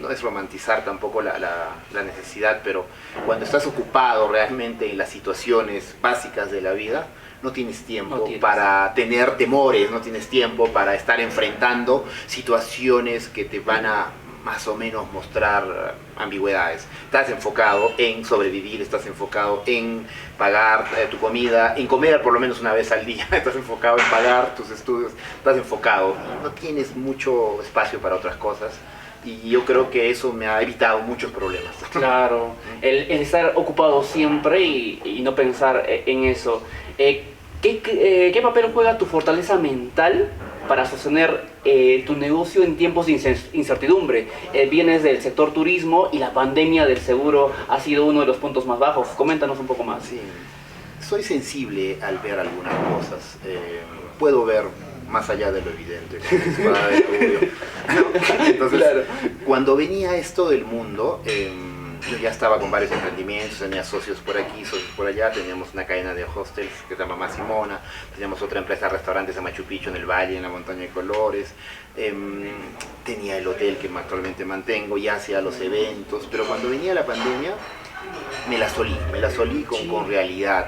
no es romantizar tampoco la necesidad, pero cuando estás ocupado realmente en las situaciones básicas de la vida, no tienes tiempo para tener temores, no tienes tiempo para estar enfrentando situaciones que te van a más o menos mostrar ambigüedades. Estás enfocado en sobrevivir, estás enfocado en pagar tu comida, en comer por lo menos una vez al día, estás enfocado en pagar tus estudios, estás enfocado, no tienes mucho espacio para otras cosas. Y yo creo que eso me ha evitado muchos problemas. Claro, el estar ocupado siempre y no pensar en eso. ¿Qué papel juega tu fortaleza mental para sostener tu negocio en tiempos de incertidumbre? Vienes del sector turismo y la pandemia del seguro ha sido uno de los puntos más bajos. Coméntanos un poco más. Sí, soy sensible al ver algunas cosas. Puedo ver más allá de lo evidente. Entonces, claro, cuando venía esto del mundo, yo ya estaba con varios emprendimientos, tenía socios por aquí, socios por allá, teníamos una cadena de hostels que se llama Mamá Simona, teníamos otra empresa de restaurantes en Machu Picchu, en el Valle, en la Montaña de Colores, tenía el hotel que actualmente mantengo, ya hacía los eventos, pero cuando venía la pandemia me la solí con realidad.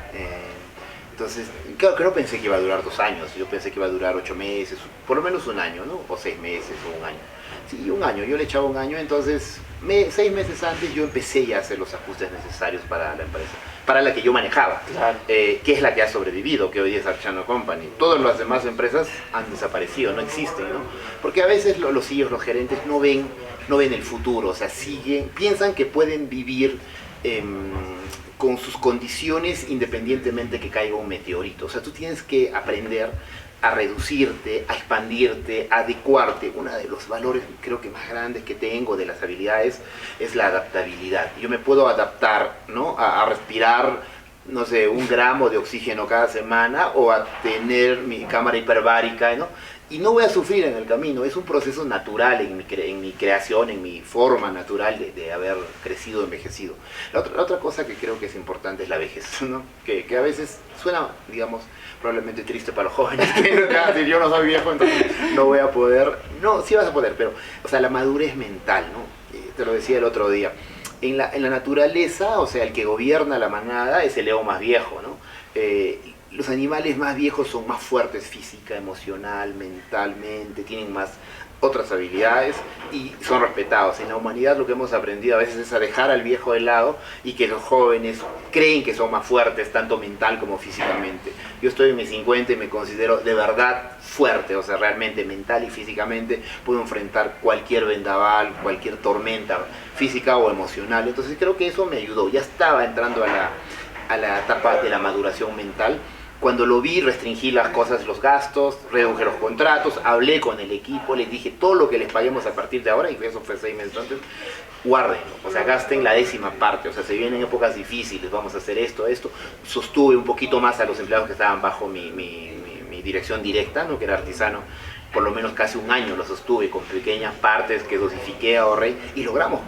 Entonces, claro que no pensé que iba a durar 2 años, yo pensé que iba a durar 8 meses, por lo menos un año, ¿no? O 6 meses o un año. Sí, un año, yo le echaba un año, entonces 6 meses antes yo empecé ya a hacer los ajustes necesarios para la empresa, para la que yo manejaba, claro. Que es la que ha sobrevivido, que hoy es Archano Company. Todas las demás empresas han desaparecido, no existen, ¿no? Porque a veces los CEOs, los gerentes no ven el futuro, o sea, piensan que pueden vivir con sus condiciones independientemente que caiga un meteorito. O sea, tú tienes que aprender a reducirte, a expandirte, a adecuarte. Uno de los valores creo que más grandes que tengo de las habilidades es la adaptabilidad. Yo me puedo adaptar, ¿no? a respirar, no sé, 1 gramo de oxígeno cada semana, o a tener mi cámara hiperbárica, ¿no? Y no voy a sufrir en el camino. Es un proceso natural en mi creación, en mi forma natural de haber crecido, envejecido. La otra cosa que creo que es importante es la vejez, ¿no? Que a veces suena, digamos, probablemente triste para los jóvenes, que yo no soy viejo, entonces no voy a poder. No, sí vas a poder, pero, o sea, la madurez mental, ¿no? Te lo decía el otro día. En la naturaleza, o sea, el que gobierna la manada es el león más viejo, ¿no? Los animales más viejos son más fuertes física, emocional, mentalmente, tienen más otras habilidades y son respetados. En la humanidad lo que hemos aprendido a veces es a dejar al viejo de lado y que los jóvenes creen que son más fuertes, tanto mental como físicamente. Yo estoy en mis 50 y me considero de verdad fuerte, o sea, realmente mental y físicamente puedo enfrentar cualquier vendaval, cualquier tormenta física o emocional. Entonces creo que eso me ayudó. Ya estaba entrando a la etapa de la maduración mental. Cuando lo vi, restringí las cosas, los gastos, reduje los contratos, hablé con el equipo, les dije todo lo que les paguemos a partir de ahora, y eso fue 6 meses antes, guárdenlo, o sea, gasten la 10ª parte, o sea, se vienen épocas difíciles, vamos a hacer esto. Sostuve un poquito más a los empleados que estaban bajo mi dirección directa, ¿no? Que era Artisano. Por lo menos casi 1 año lo sostuve con pequeñas partes que dosifiqué, ahorré y logramos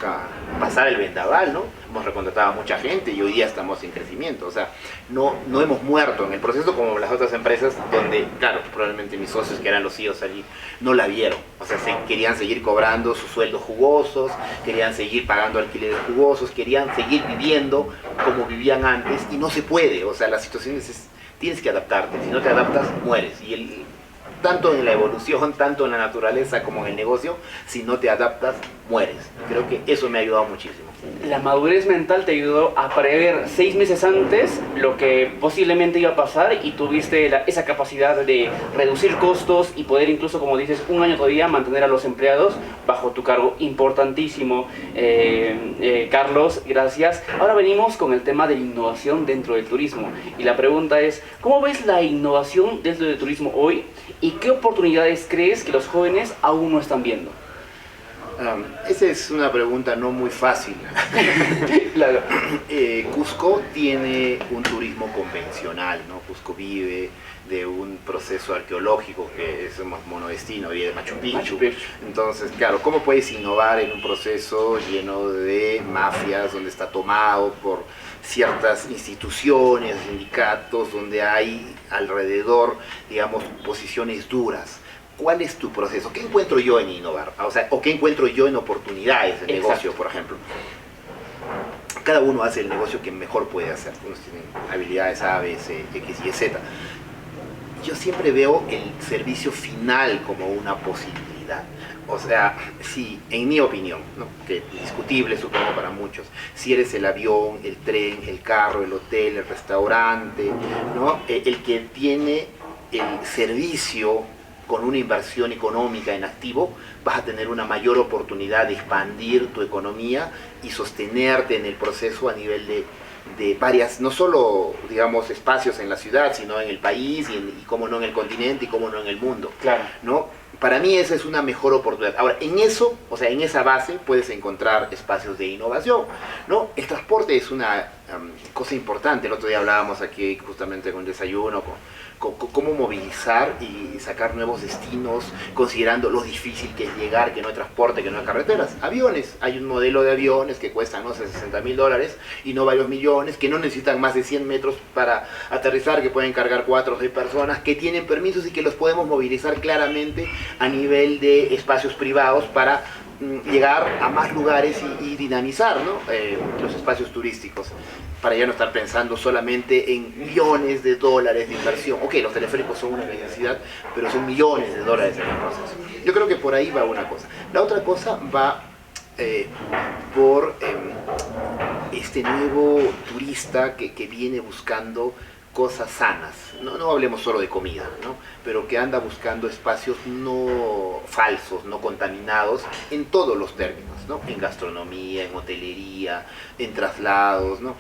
pasar el vendaval, ¿no? Hemos recontratado a mucha gente y hoy día estamos en crecimiento. O sea, no hemos muerto en el proceso como las otras empresas donde, claro, probablemente mis socios que eran los CEOs allí no la vieron. O sea, querían seguir cobrando sus sueldos jugosos, querían seguir pagando alquileres jugosos, querían seguir viviendo como vivían antes y no se puede. O sea, la situación tienes que adaptarte. Si no te adaptas, mueres. Y tanto en la evolución, tanto en la naturaleza como en el negocio, si no te adaptas, mueres. Creo que eso me ha ayudado muchísimo. La madurez mental te ayudó a prever 6 meses antes lo que posiblemente iba a pasar y tuviste esa capacidad de reducir costos y poder incluso, como dices, 1 año todavía mantener a los empleados bajo tu cargo. Importantísimo, Carlos, gracias. Ahora venimos con el tema de la innovación dentro del turismo y la pregunta es, ¿cómo ves la innovación dentro del turismo hoy y qué oportunidades crees que los jóvenes aún no están viendo? Esa es una pregunta no muy fácil. Claro. Cusco tiene un turismo convencional, ¿no? Cusco vive de un proceso arqueológico que es un monodestino, vive de Machu Picchu. Entonces, claro, ¿cómo puedes innovar en un proceso lleno de mafias, donde está tomado por ciertas instituciones, sindicatos, donde hay alrededor, digamos, posiciones duras? ¿Cuál es tu proceso? ¿Qué encuentro yo en innovar? O sea, ¿o qué encuentro yo en oportunidades de negocio, por ejemplo? Cada uno hace el negocio que mejor puede hacer. Unos tienen habilidades A, B, C, X, Y, Z. Yo siempre veo el servicio final como una posibilidad. O sea, si, en mi opinión, ¿no? Que es discutible supongo para muchos, si eres el avión, el tren, el carro, el hotel, el restaurante, ¿no? El que tiene el servicio con una inversión económica en activo, vas a tener una mayor oportunidad de expandir tu economía y sostenerte en el proceso a nivel de varias, no solo, digamos, espacios en la ciudad, sino en el país y cómo no en el continente y cómo no en el mundo. Claro. ¿No? Para mí esa es una mejor oportunidad. Ahora, en eso, o sea, en esa base puedes encontrar espacios de innovación, ¿no? El transporte es una cosa importante. El otro día hablábamos aquí justamente con el desayuno, cómo movilizar y sacar nuevos destinos, considerando lo difícil que es llegar, que no hay transporte, que no hay carreteras. Aviones, hay un modelo de aviones que cuestan, no sé, $60.000 y no varios millones, que no necesitan más de 100 metros para aterrizar, que pueden cargar 4 o 6 personas, que tienen permisos y que los podemos movilizar claramente a nivel de espacios privados para llegar a más lugares y dinamizar, ¿no? Los espacios turísticos, para ya no estar pensando solamente en millones de dólares de inversión. Ok, los teleféricos son una necesidad, pero son millones de dólares en el proceso. Yo creo que por ahí va una cosa. La otra cosa va por este nuevo turista que viene buscando cosas sanas. No hablemos solo de comida, ¿no? Pero que anda buscando espacios no falsos, no contaminados, en todos los términos, ¿no? En gastronomía, en hotelería, en traslados, ¿no?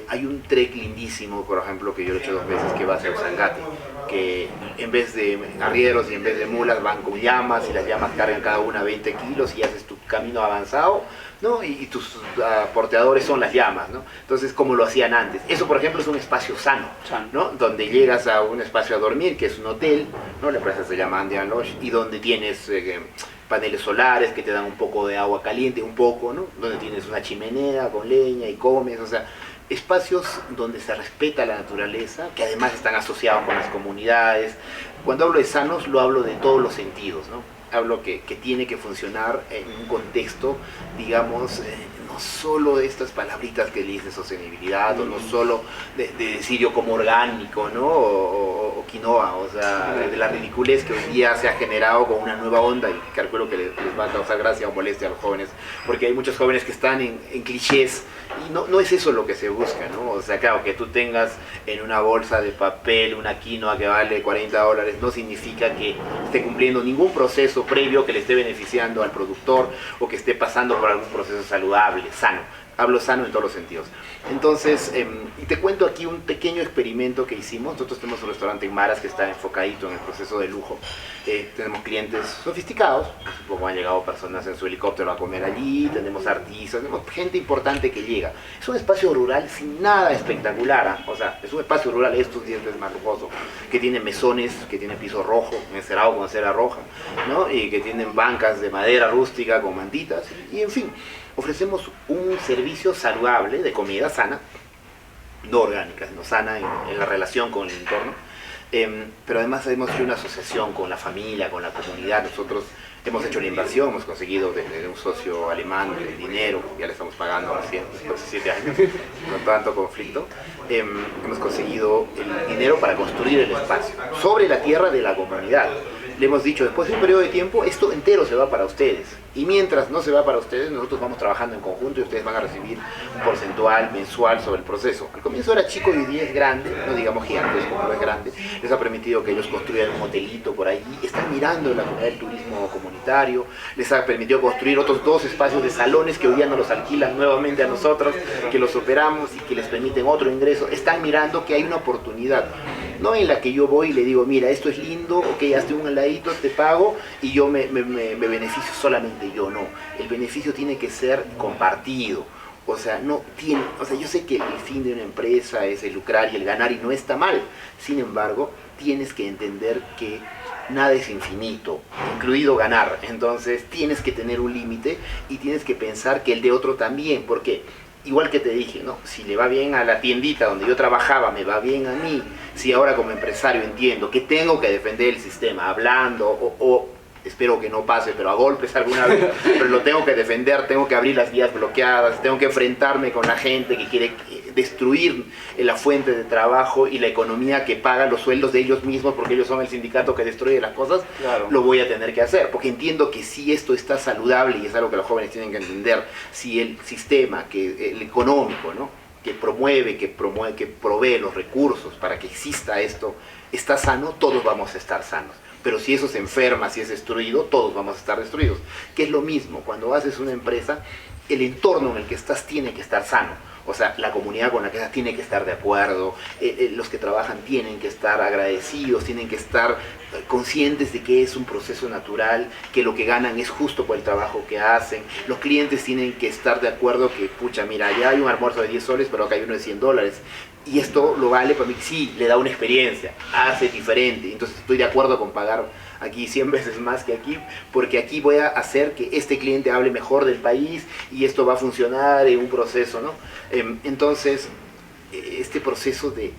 Hay un trek lindísimo, por ejemplo, que yo lo he hecho 2 veces, que va hacia Usangati, que en vez de arrieros y en vez de mulas van con llamas, y las llamas cargan cada una 20 kilos y haces tu camino avanzado, ¿no? Y tus porteadores son las llamas, ¿no? Entonces, como lo hacían antes. Eso, por ejemplo, es un espacio sano, ¿no? Donde llegas a un espacio a dormir, que es un hotel, ¿no? La empresa se llama Andean Lodge, y donde tienes paneles solares que te dan un poco de agua caliente, un poco, ¿no? Donde tienes una chimenea con leña y comes, o sea, espacios donde se respeta la naturaleza, que además están asociados con las comunidades. Cuando hablo de sanos, lo hablo de todos los sentidos, ¿no? Hablo que tiene que funcionar en un contexto, digamos, no solo de estas palabritas que le dicen sostenibilidad, o no solo de decir yo como orgánico, ¿no? O quinoa, o sea, de la ridiculez que hoy día se ha generado con una nueva onda, y calculo que les va a causar gracia o molestia a los jóvenes, porque hay muchos jóvenes que están en clichés, y no es eso lo que se busca, ¿no? O sea, claro, que tú tengas en una bolsa de papel una quinoa que vale $40 no significa que esté cumpliendo ningún proceso previo que le esté beneficiando al productor o que esté pasando por algún proceso saludable, sano. Hablo sano en todos los sentidos. Entonces, y te cuento aquí un pequeño experimento que hicimos. Nosotros tenemos un restaurante en Maras que está enfocadito en el proceso de lujo. Tenemos clientes sofisticados, hace poco han llegado personas en su helicóptero a comer allí, tenemos artistas, tenemos gente importante que llega. Es un espacio rural sin nada espectacular, o sea, es un espacio rural estos 10 veces más lujoso, que tiene mesones, que tiene piso rojo, encerado con cera roja, ¿no? Y que tienen bancas de madera rústica con mantitas, y en fin. Ofrecemos un servicio saludable de comida sana, no orgánica, sino sana en la relación con el entorno, pero además hemos hecho una asociación con la familia, con la comunidad. Nosotros hemos hecho la inversión, hemos conseguido de un socio alemán el dinero, ya le estamos pagando recién, después de 7 años, con tanto conflicto. Hemos conseguido el dinero para construir el espacio sobre la tierra de la comunidad. Le hemos dicho, después de un periodo de tiempo, esto entero se va para ustedes. Y mientras no se va para ustedes, nosotros vamos trabajando en conjunto y ustedes van a recibir un porcentual mensual sobre el proceso. Al comienzo era chico y hoy día es grande, no digamos gigantesco, pero es grande. Les ha permitido que ellos construyan un hotelito por ahí. Están mirando la comunidad del turismo comunitario. Les ha permitido construir otros 2 espacios de salones que hoy día nos los alquilan nuevamente a nosotros, que los operamos y que les permiten otro ingreso. Están mirando que hay una oportunidad. no en la que yo voy y le digo, mira, esto es lindo, ok, hazte un heladito, te pago y yo me beneficio solamente yo, no. El beneficio tiene que ser compartido. O sea, yo sé que el fin de una empresa es el lucrar y el ganar y no está mal. Sin embargo, tienes que entender que nada es infinito, incluido ganar. Entonces tienes que tener un límite y tienes que pensar que el de otro también, porque igual que te dije, ¿no? Si le va bien a la tiendita donde yo trabajaba, me va bien a mí. Si ahora como empresario entiendo que tengo que defender el sistema hablando o espero que no pase, pero a golpes alguna vez, pero lo tengo que defender, tengo que abrir las vías bloqueadas, tengo que enfrentarme con la gente que quiere destruir la fuente de trabajo y la economía que paga los sueldos de ellos mismos porque ellos son el sindicato que destruye las cosas, claro. Lo voy a tener que hacer, porque entiendo que si esto está saludable, y es algo que los jóvenes tienen que entender, si el sistema, el económico, ¿no? que provee los recursos para que exista esto, está sano, todos vamos a estar sanos. Pero si eso se enferma, si es destruido, todos vamos a estar destruidos. Que es lo mismo, cuando haces una empresa, el entorno en el que estás tiene que estar sano. O sea, la comunidad con la que estás tiene que estar de acuerdo, los que trabajan tienen que estar agradecidos, tienen que estar conscientes de que es un proceso natural, que lo que ganan es justo por el trabajo que hacen. Los clientes tienen que estar de acuerdo que, pucha, mira, ya hay un almuerzo de 10 soles, pero acá hay uno de $100. Y esto lo vale para mí, sí, le da una experiencia, hace diferente. Entonces estoy de acuerdo con pagar aquí 100 veces más que aquí, porque aquí voy a hacer que este cliente hable mejor del país y esto va a funcionar en un proceso, ¿no? Entonces, este proceso de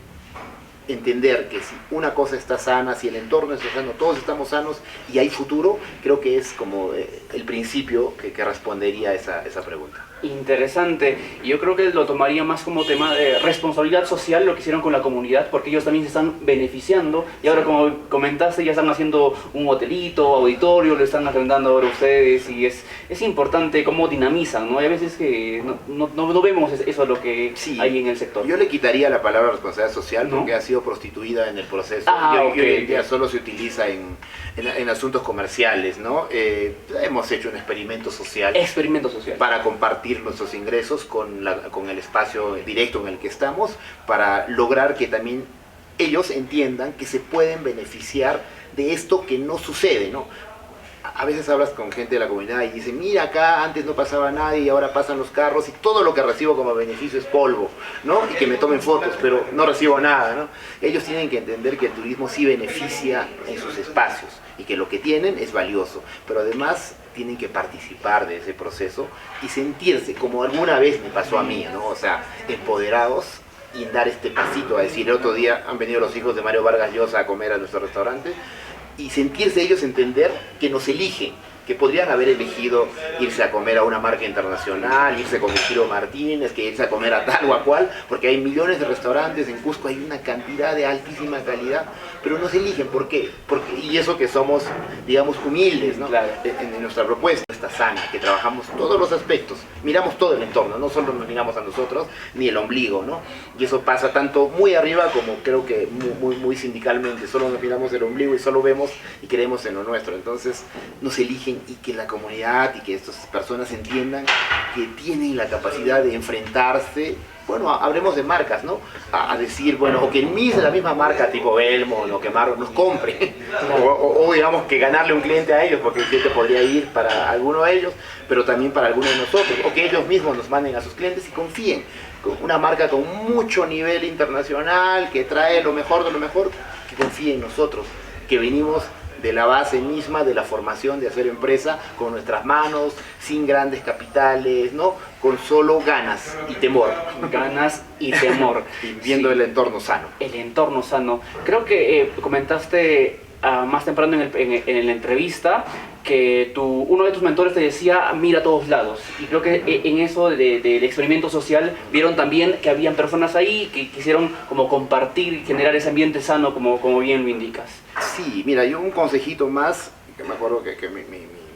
entender que si una cosa está sana, si el entorno está sano, todos estamos sanos y hay futuro, creo que es como el principio que respondería a esa pregunta. Interesante. Yo creo que lo tomaría más como tema de responsabilidad social, lo que hicieron con la comunidad, porque ellos también se están beneficiando y ahora, como comentaste, ya están haciendo un hotelito, auditorio, lo están arrendando ahora ustedes y es importante cómo dinamizan, ¿no? Hay veces que no vemos eso lo que sí hay en el sector. Yo le quitaría la palabra responsabilidad social porque ha sido prostituida en el proceso. Y hoy en día solo se utiliza en asuntos comerciales, ¿no? Hemos hecho un experimento social. Para compartir nuestros ingresos con el espacio directo en el que estamos, para lograr que también ellos entiendan que se pueden beneficiar de esto que no sucede, ¿no? A veces hablas con gente de la comunidad y dicen, mira, acá antes no pasaba nadie y ahora pasan los carros y todo lo que recibo como beneficio es polvo, ¿no? Y que me tomen fotos, pero no recibo nada, ¿no? Ellos tienen que entender que el turismo sí beneficia en sus espacios y que lo que tienen es valioso, pero además tienen que participar de ese proceso y sentirse, como alguna vez me pasó a mí, ¿no? O sea, empoderados y dar este pasito a decir, el otro día han venido los hijos de Mario Vargas Llosa a comer a nuestro restaurante y sentirse ellos entender que nos eligen, que podrían haber elegido irse a comer a una marca internacional, irse con el Giro Martínez, que irse a comer a tal o a cual, porque hay millones de restaurantes, en Cusco hay una cantidad de altísima calidad, pero nos eligen, ¿por qué? Y eso que somos, digamos, humildes, ¿no? Claro. En nuestra propuesta está sana, que trabajamos todos los aspectos, miramos todo el entorno, no solo nos miramos a nosotros, ni el ombligo, ¿no? Y eso pasa tanto muy arriba como creo que muy sindicalmente, solo nos miramos el ombligo y solo vemos y creemos en lo nuestro, entonces nos eligen y que la comunidad y que estas personas entiendan que tienen la capacidad de enfrentarse, bueno, hablemos de marcas, ¿no? A decir, bueno, o que la misma marca tipo Belmont o que Marro nos compre, o digamos que ganarle un cliente a ellos, porque el cliente podría ir para alguno de ellos, pero también para alguno de nosotros, o que ellos mismos nos manden a sus clientes y confíen. Una marca con mucho nivel internacional, que trae lo mejor de lo mejor, que confíe en nosotros, que venimos de la base misma de la formación de hacer empresa con nuestras manos, sin grandes capitales, ¿no? Con solo ganas y temor. Ganas y temor. Y viendo el entorno sano. El entorno sano. Creo que comentaste más temprano en la entrevista que uno de tus mentores te decía, mira a todos lados. Y creo que en eso del experimento social vieron también que habían personas ahí que quisieron como compartir y generar ese ambiente sano, como bien lo indicas. Sí, mira, yo un consejito más, que me acuerdo que mi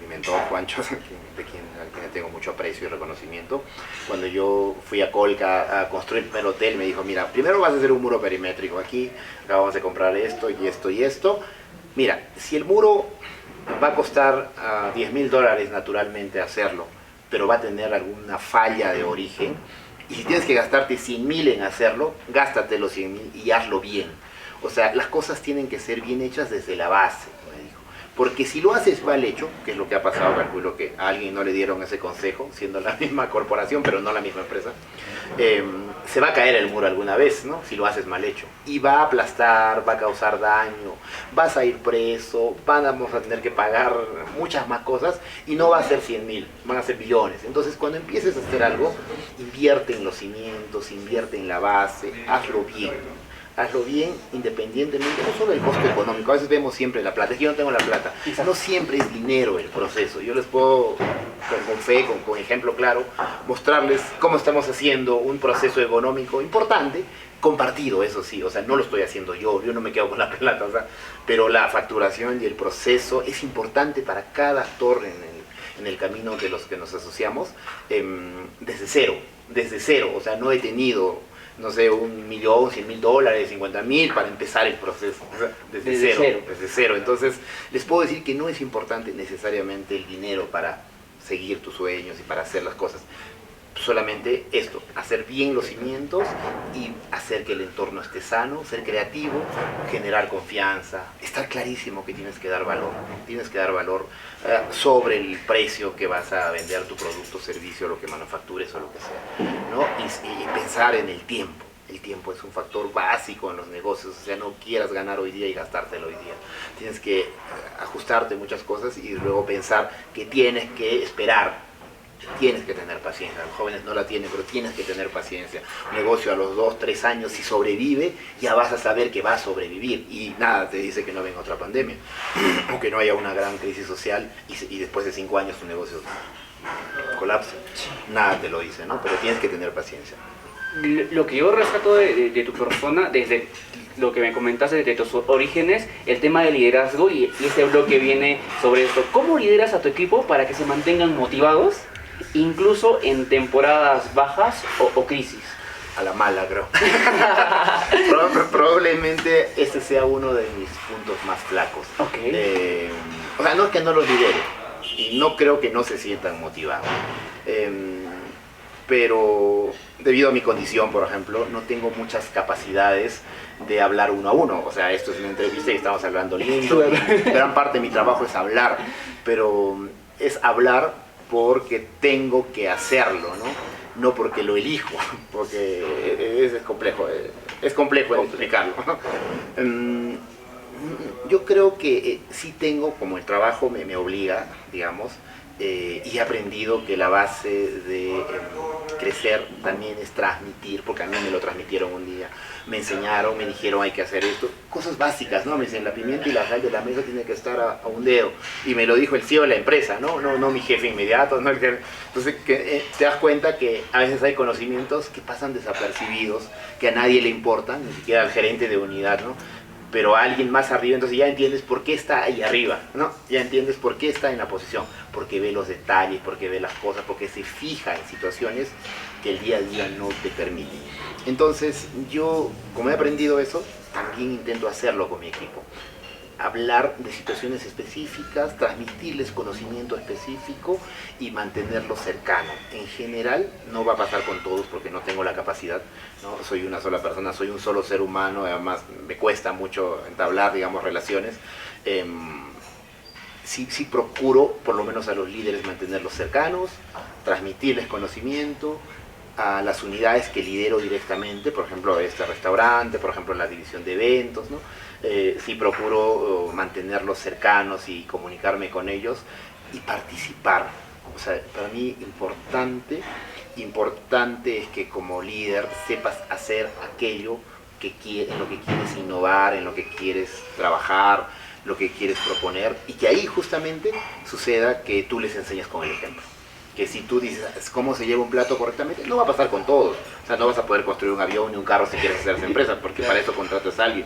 mentor Juancho, al quien tengo mucho aprecio y reconocimiento, cuando yo fui a Colca a construir el primer hotel, me dijo, mira, primero vas a hacer un muro perimétrico aquí, acabamos de comprar esto y esto y esto. Mira, si el muro va a costar $10.000 naturalmente hacerlo, pero va a tener alguna falla de origen, y si tienes que gastarte 100.000 en hacerlo, gástate los 100.000 y hazlo bien. O sea, las cosas tienen que ser bien hechas desde la base, me dijo. Porque si lo haces mal hecho, que es lo que ha pasado, calculo que a alguien no le dieron ese consejo, siendo la misma corporación, pero no la misma empresa, se va a caer el muro alguna vez, ¿no? Si lo haces mal hecho. Y va a aplastar, va a causar daño, vas a ir preso, vamos a tener que pagar muchas más cosas y no va a ser 100.000, van a ser billones. Entonces, cuando empieces a hacer algo, invierte en los cimientos, invierte en la base, hazlo bien. Hazlo bien independientemente, no solo del costo económico. A veces vemos siempre la plata, es que yo no tengo la plata. No siempre es dinero el proceso. Yo les puedo, con fe, con ejemplo claro, mostrarles cómo estamos haciendo un proceso económico importante, compartido, eso sí. O sea, no lo estoy haciendo yo no me quedo con la plata, o sea, pero la facturación y el proceso es importante para cada actor en el camino de los que nos asociamos, desde cero. O sea, no he tenido, no sé, $1.000.000, $100.000, $50.000 para empezar el proceso, desde cero. Entonces, les puedo decir que no es importante necesariamente el dinero para seguir tus sueños y para hacer las cosas. Solamente esto, hacer bien los cimientos y hacer que el entorno esté sano, ser creativo, generar confianza, estar clarísimo que tienes que dar valor, ¿no? Tienes que dar valor sobre el precio que vas a vender tu producto, servicio, lo que manufactures o lo que sea, ¿no? Y pensar en el tiempo. El tiempo es un factor básico en los negocios, o sea, no quieras ganar hoy día y gastártelo hoy día. Tienes que ajustarte muchas cosas y luego pensar que tienes que esperar. Tienes que tener paciencia, los jóvenes no la tienen, pero tienes que tener paciencia. Un negocio a los 2, 3 años, si sobrevive, ya vas a saber que va a sobrevivir. Y nada te dice que no venga otra pandemia, o que no haya una gran crisis social y después de 5 años tu negocio colapsa. Nada te lo dice, ¿no? Pero tienes que tener paciencia. Lo que yo rescato de tu persona, desde lo que me comentaste de tus orígenes, el tema de liderazgo, y este bloque viene sobre esto. ¿Cómo lideras a tu equipo para que se mantengan motivados, incluso en temporadas bajas o crisis? A la mala, creo. Probablemente este sea uno de mis puntos más flacos. Okay. O sea, no es que no los lidere, y no creo que no se sientan motivados. Pero debido a mi condición, por ejemplo, no tengo muchas capacidades de hablar uno a uno. O sea, esto es una entrevista y estamos hablando lindo. Gran parte de mi trabajo es hablar, pero es hablar porque tengo que hacerlo, ¿no? No porque lo elijo, porque es complejo explicarlo. Yo creo que sí tengo, como el trabajo me obliga, digamos, y he aprendido que la base de crecer también es transmitir, porque a mí me lo transmitieron un día, me enseñaron, me dijeron hay que hacer esto, cosas básicas, ¿no? Me dicen la pimienta y la sal de la mesa tiene que estar a un dedo, y me lo dijo el CEO de la empresa, no mi jefe inmediato, no el jefe. Entonces te das cuenta que a veces hay conocimientos que pasan desapercibidos, que a nadie le importan, ni siquiera al gerente de unidad, ¿no? Pero a alguien más arriba, entonces ya entiendes por qué está ahí arriba, ¿no? Ya entiendes por qué está en la posición, porque ve los detalles, porque ve las cosas, porque se fija en situaciones que el día a día no te permiten. Entonces yo, como he aprendido eso, también intento hacerlo con mi equipo. Hablar de situaciones específicas, transmitirles conocimiento específico y mantenerlos cercanos. En general, no va a pasar con todos porque no tengo la capacidad, ¿no? Soy una sola persona, soy un solo ser humano, además me cuesta mucho entablar, digamos, relaciones. Sí procuro, por lo menos a los líderes, mantenerlos cercanos, transmitirles conocimiento a las unidades que lidero directamente, por ejemplo, este restaurante, por ejemplo, la división de eventos, ¿no? Sí procuro mantenerlos cercanos y comunicarme con ellos y participar. O sea, para mí importante es que como líder sepas hacer aquello en lo que quieres innovar, en lo que quieres trabajar, lo que quieres proponer, y que ahí justamente suceda que tú les enseñas con el ejemplo. Que si tú dices cómo se lleva un plato correctamente, no va a pasar con todos. O sea, no vas a poder construir un avión ni un carro si quieres hacer esa empresa, porque para eso contratas a alguien.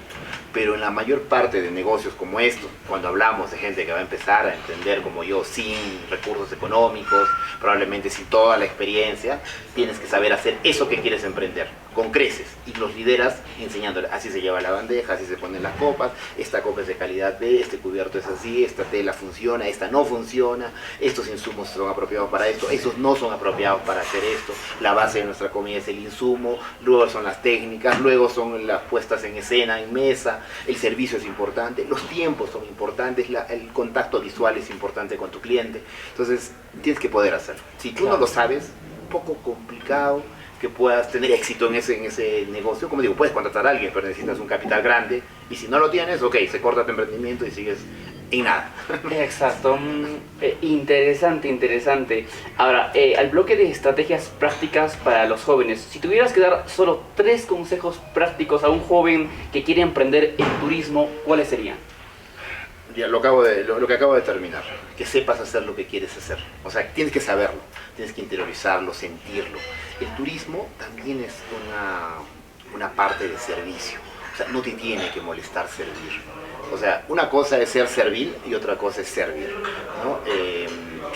Pero en la mayor parte de negocios como estos, cuando hablamos de gente que va a empezar a emprender como yo, sin recursos económicos, probablemente sin toda la experiencia, tienes que saber hacer eso que quieres emprender, con creces, y los lideras enseñándoles, así se lleva la bandeja, así se ponen las copas, esta copa es de calidad B, este cubierto es así, esta tela funciona, esta no funciona, estos insumos son apropiados para esto, esos no son apropiados para hacer esto, la base de nuestra comida es el insumo, luego son las técnicas, luego son las puestas en escena, en mesa, el servicio es importante, los tiempos son importantes, el contacto visual es importante con tu cliente. Entonces tienes que poder hacerlo. Si tú no lo sabes, un poco complicado que puedas tener éxito en ese negocio. Como digo, puedes contratar a alguien, pero necesitas un capital grande, y si no lo tienes, ok, se corta tu emprendimiento y sigues en nada. Exacto, interesante, interesante. Ahora, al bloque de estrategias prácticas para los jóvenes, si tuvieras que dar solo 3 consejos prácticos a un joven que quiere emprender en turismo, ¿cuáles serían? Ya, lo que acabo de terminar, que sepas hacer lo que quieres hacer. O sea, tienes que saberlo, tienes que interiorizarlo, sentirlo. El turismo también es una parte de servicio. O sea, no te tiene que molestar servir. O sea, una cosa es ser servil y otra cosa es servir, ¿no?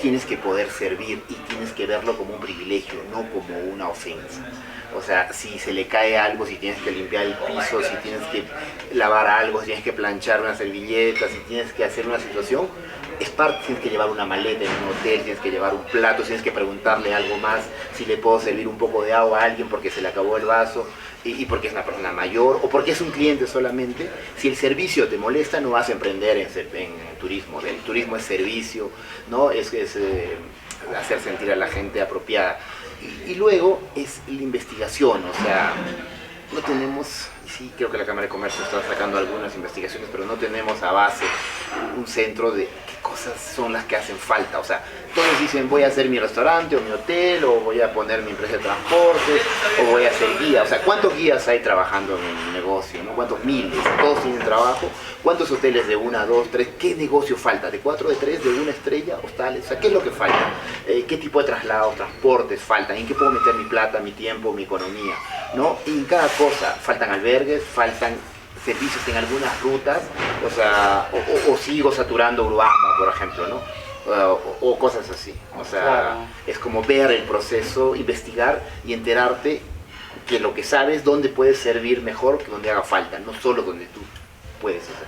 Tienes que poder servir y tienes que verlo como un privilegio, no como una ofensa. O sea, si se le cae algo, si tienes que limpiar el piso, si tienes que lavar algo, si tienes que planchar una servilleta, si tienes que hacer una situación, es parte. Tienes que llevar una maleta en un hotel, tienes que llevar un plato, tienes que preguntarle algo más, si le puedo servir un poco de agua a alguien porque se le acabó el vaso, y porque es una persona mayor, o porque es un cliente solamente. Si el servicio te molesta, no vas a emprender en turismo. El turismo es servicio, ¿no? Es hacer sentir a la gente apropiada. Y luego es la investigación, o sea, no tenemos, sí, creo que la Cámara de Comercio está sacando algunas investigaciones, pero no tenemos a base un centro de qué cosas son las que hacen falta. O sea, todos dicen voy a hacer mi restaurante o mi hotel, o voy a poner mi empresa de transportes, o voy a hacer guía. O sea, ¿cuántos guías hay trabajando en el negocio, ¿no? ¿Cuántos miles? Todos tienen trabajo. ¿Cuántos hoteles de 1, 2, 3? ¿Qué negocio falta? ¿De 4, de 3, de 1 estrella? ¿Hostales? O sea, ¿qué es lo que falta? ¿Qué tipo de traslados, transportes faltan? ¿En qué puedo meter mi plata, mi tiempo, mi economía? ¿No? Y en cada cosa faltan albergues, faltan servicios en algunas rutas, o sea, o sigo saturando Urubamba, por ejemplo, ¿no? O cosas así. O sea, claro, es como ver el proceso, investigar y enterarte que lo que sabes, dónde puedes servir mejor, que donde haga falta, no solo donde tú puedes hacer.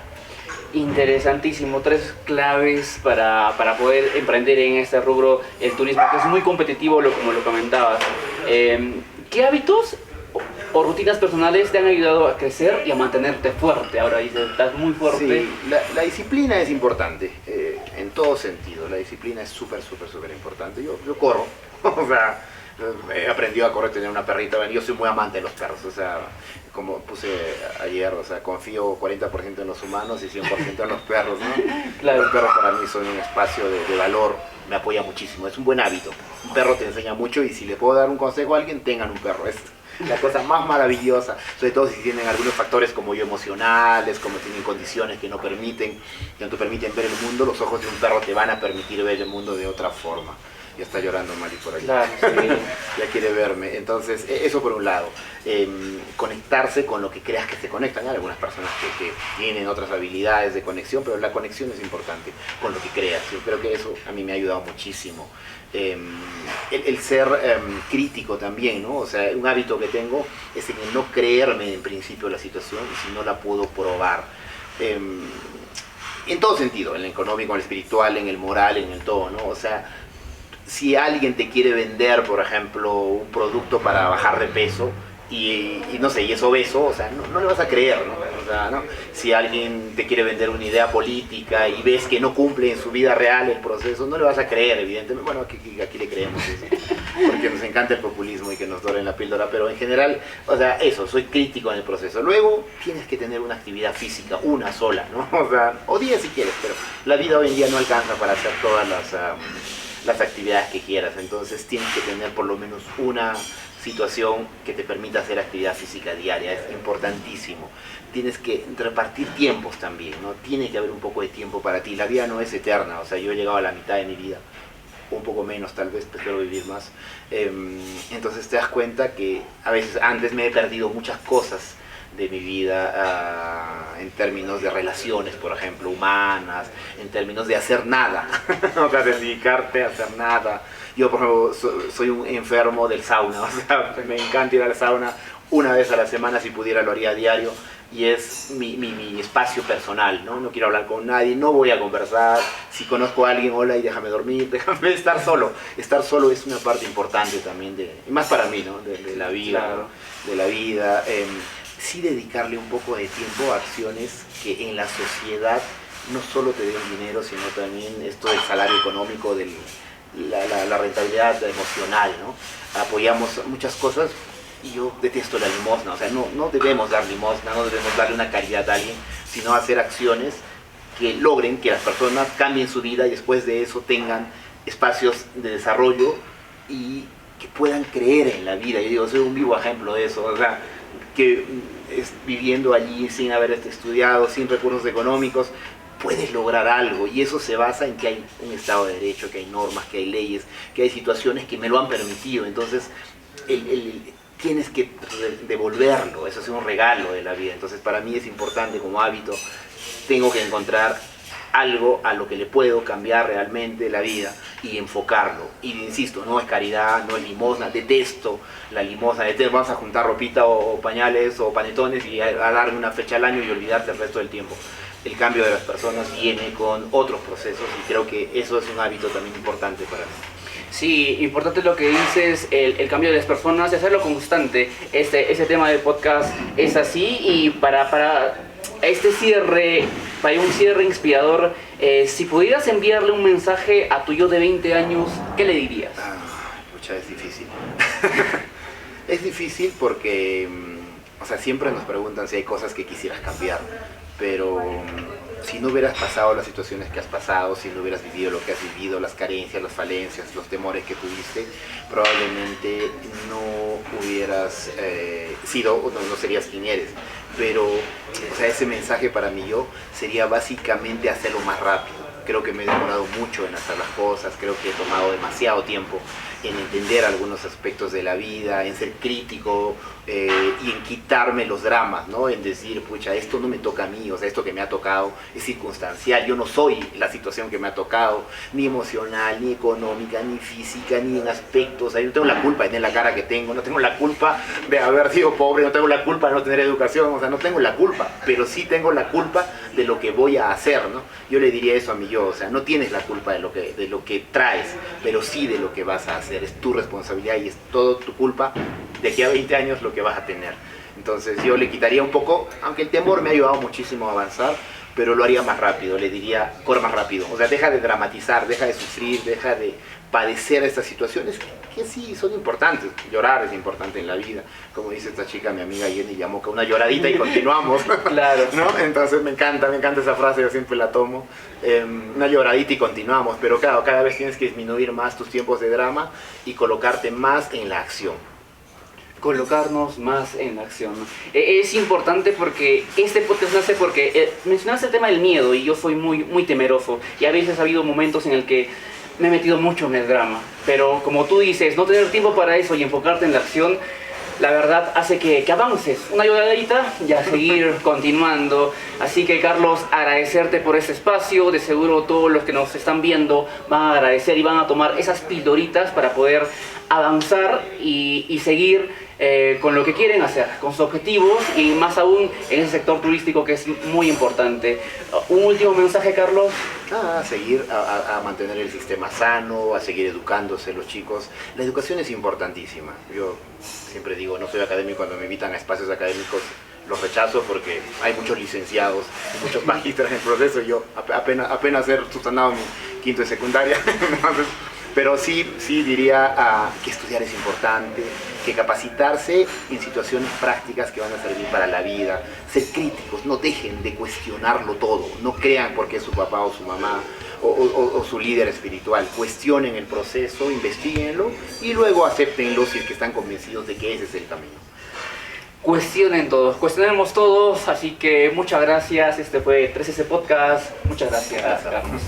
Interesantísimo, 3 claves para poder emprender en este rubro, el turismo, que es muy competitivo, como lo comentabas. ¿Qué hábitos o rutinas personales te han ayudado a crecer y a mantenerte fuerte? Ahora dices, estás muy fuerte. Sí, la disciplina es importante, en todo sentido. La disciplina es súper importante. Yo corro, o sea, he aprendido a correr, tener una perrita. Yo soy muy amante de los perros, o sea, como puse ayer, o sea, confío 40% en los humanos y 100% en los perros, ¿no? Claro. Los perros para mí son un espacio de valor, me apoya muchísimo, es un buen hábito. Un perro te enseña mucho, y si le puedo dar un consejo a alguien, tengan un perro. Es la cosa más maravillosa, sobre todo si tienen algunos factores como yo emocionales, como tienen condiciones que no te permiten ver el mundo. Los ojos de un perro te van a permitir ver el mundo de otra forma. Ya está llorando Mali por ahí. Claro, sí. Ya quiere verme. Entonces, eso por un lado. Conectarse con lo que creas que se conectan. Hay algunas personas que tienen otras habilidades de conexión, pero la conexión es importante con lo que creas. Yo creo que eso a mí me ha ayudado muchísimo. El ser crítico también, ¿no? O sea, un hábito que tengo es el no creerme en principio la situación si no la puedo probar. En todo sentido, en el económico, en el espiritual, en el moral, en el todo, ¿no? O sea, si alguien te quiere vender, por ejemplo, un producto para bajar de peso y no sé, y es obeso, o sea, no le vas a creer, ¿no? O sea, ¿no? Si alguien te quiere vender una idea política y ves que no cumple en su vida real el proceso, no le vas a creer, evidentemente. Bueno, aquí le creemos eso, porque nos encanta el populismo y que nos doren la píldora, pero en general, o sea, eso, soy crítico en el proceso. Luego tienes que tener una actividad física, una sola, ¿no? O sea, o 10 si quieres, pero la vida hoy en día no alcanza para hacer todas las actividades que quieras. Entonces tienes que tener por lo menos una situación que te permita hacer actividad física diaria. Es importantísimo. Tienes que repartir tiempos también, ¿no? Tiene que haber un poco de tiempo para ti. La vida no es eterna, o sea, yo he llegado a la mitad de mi vida, un poco menos tal vez, espero vivir más. Entonces te das cuenta que a veces antes me he perdido muchas cosas de mi vida, en términos de relaciones, por ejemplo, humanas, en términos de hacer nada, o sea, dedicarte a hacer nada. Yo, por ejemplo, soy un enfermo del sauna, o sea, me encanta ir al sauna una vez a la semana, si pudiera lo haría a diario. y es mi espacio personal, ¿no? No quiero hablar con nadie, no voy a conversar. Si conozco a alguien, hola y déjame dormir, déjame estar solo. Estar solo es una parte importante también, y más para mí, ¿no? De la vida, Claro. ¿no? De la vida. Sí dedicarle un poco de tiempo a acciones que en la sociedad no solo te den dinero, sino también esto del salario económico, la rentabilidad emocional, ¿no? Apoyamos muchas cosas. Y yo detesto la limosna, o sea, no debemos dar limosna, no debemos darle una caridad a alguien, sino hacer acciones que logren que las personas cambien su vida y después de eso tengan espacios de desarrollo y que puedan creer en la vida. Yo digo, soy un vivo ejemplo de eso, o sea, que viviendo allí sin haber estudiado, sin recursos económicos, puedes lograr algo, y eso se basa en que hay un Estado de Derecho, que hay normas, que hay leyes, que hay situaciones que me lo han permitido. Entonces tienes que devolverlo, eso es un regalo de la vida. Entonces para mí es importante como hábito, tengo que encontrar algo a lo que le puedo cambiar realmente la vida y enfocarlo. Y insisto, no es caridad, no es limosna, detesto la limosna, vamos a juntar ropita o pañales o panetones y a darle una fecha al año y olvidarte el resto del tiempo. El cambio de las personas viene con otros procesos y creo que eso es un hábito también importante para mí. Sí, importante lo que dices, el cambio de las personas y hacerlo constante. Ese tema del podcast es así, y para este cierre, para un cierre inspirador, si pudieras enviarle un mensaje a tu yo de 20 años, ¿qué le dirías? Pucha, es difícil. Es difícil porque, o sea, siempre nos preguntan si hay cosas que quisieras cambiar, pero si no hubieras pasado las situaciones que has pasado, si no hubieras vivido lo que has vivido, las carencias, las falencias, los temores que tuviste, probablemente no hubieras sido, no serías quien eres. Pero, o sea, ese mensaje para mí yo sería básicamente hacerlo más rápido. Creo que me he demorado mucho en hacer las cosas, creo que he tomado demasiado tiempo en entender algunos aspectos de la vida, en ser crítico y en quitarme los dramas, ¿no? En decir, pucha, esto no me toca a mí, o sea, esto que me ha tocado es circunstancial, yo no soy la situación que me ha tocado, ni emocional, ni económica, ni física, ni en aspectos, o sea, yo no tengo la culpa de tener la cara que tengo, no tengo la culpa de haber sido pobre, no tengo la culpa de no tener educación, o sea, no tengo la culpa, pero sí tengo la culpa de lo que voy a hacer, ¿no? Yo le diría eso a mi yo, o sea, no tienes la culpa de lo que traes, pero sí de lo que vas a hacer, es tu responsabilidad y es todo tu culpa de aquí a 20 años lo que vas a tener. Entonces yo le quitaría un poco, aunque el temor me ha ayudado muchísimo a avanzar, pero lo haría más rápido, le diría, corre más rápido, o sea, deja de dramatizar, deja de sufrir, deja de padecer estas situaciones que sí son importantes. Llorar es importante en la vida, como dice esta chica, mi amiga Jenny Yamoca, una lloradita y continuamos. Claro, ¿no? Entonces me encanta esa frase, yo siempre la tomo, una lloradita y continuamos, pero claro, cada vez tienes que disminuir más tus tiempos de drama y colocarte más en la acción. Colocarnos más en la acción. Es importante porque este podcast nace porque mencionaste el tema del miedo, y yo soy muy temeroso, y a veces ha habido momentos en el que me he metido mucho en el drama, pero como tú dices, no tener tiempo para eso y enfocarte en la acción, la verdad hace que avances. Una lloradita y a seguir continuando. Así que, Carlos, agradecerte por este espacio. De seguro todos los que nos están viendo van a agradecer y van a tomar esas pildoritas para poder avanzar y seguir con lo que quieren hacer, con sus objetivos, y más aún en ese sector turístico que es muy importante. Un último mensaje, Carlos. A seguir, a mantener el sistema sano, a seguir educándose los chicos. La educación es importantísima. Yo siempre digo, no soy académico, cuando me invitan a espacios académicos los rechazo porque hay muchos licenciados y muchos magísteres en el proceso. Yo apenas he subsanado mi quinto de secundaria. Entonces, pero sí diría que estudiar es importante, que capacitarse en situaciones prácticas que van a servir para la vida, ser críticos, no dejen de cuestionarlo todo, no crean porque es su papá o su mamá o su líder espiritual, cuestionen el proceso, investiguenlo y luego acéptenlo si es que están convencidos de que ese es el camino. Cuestionen todos, cuestionemos todos, así que muchas gracias. Este fue 3S Podcast, muchas gracias, Carlos.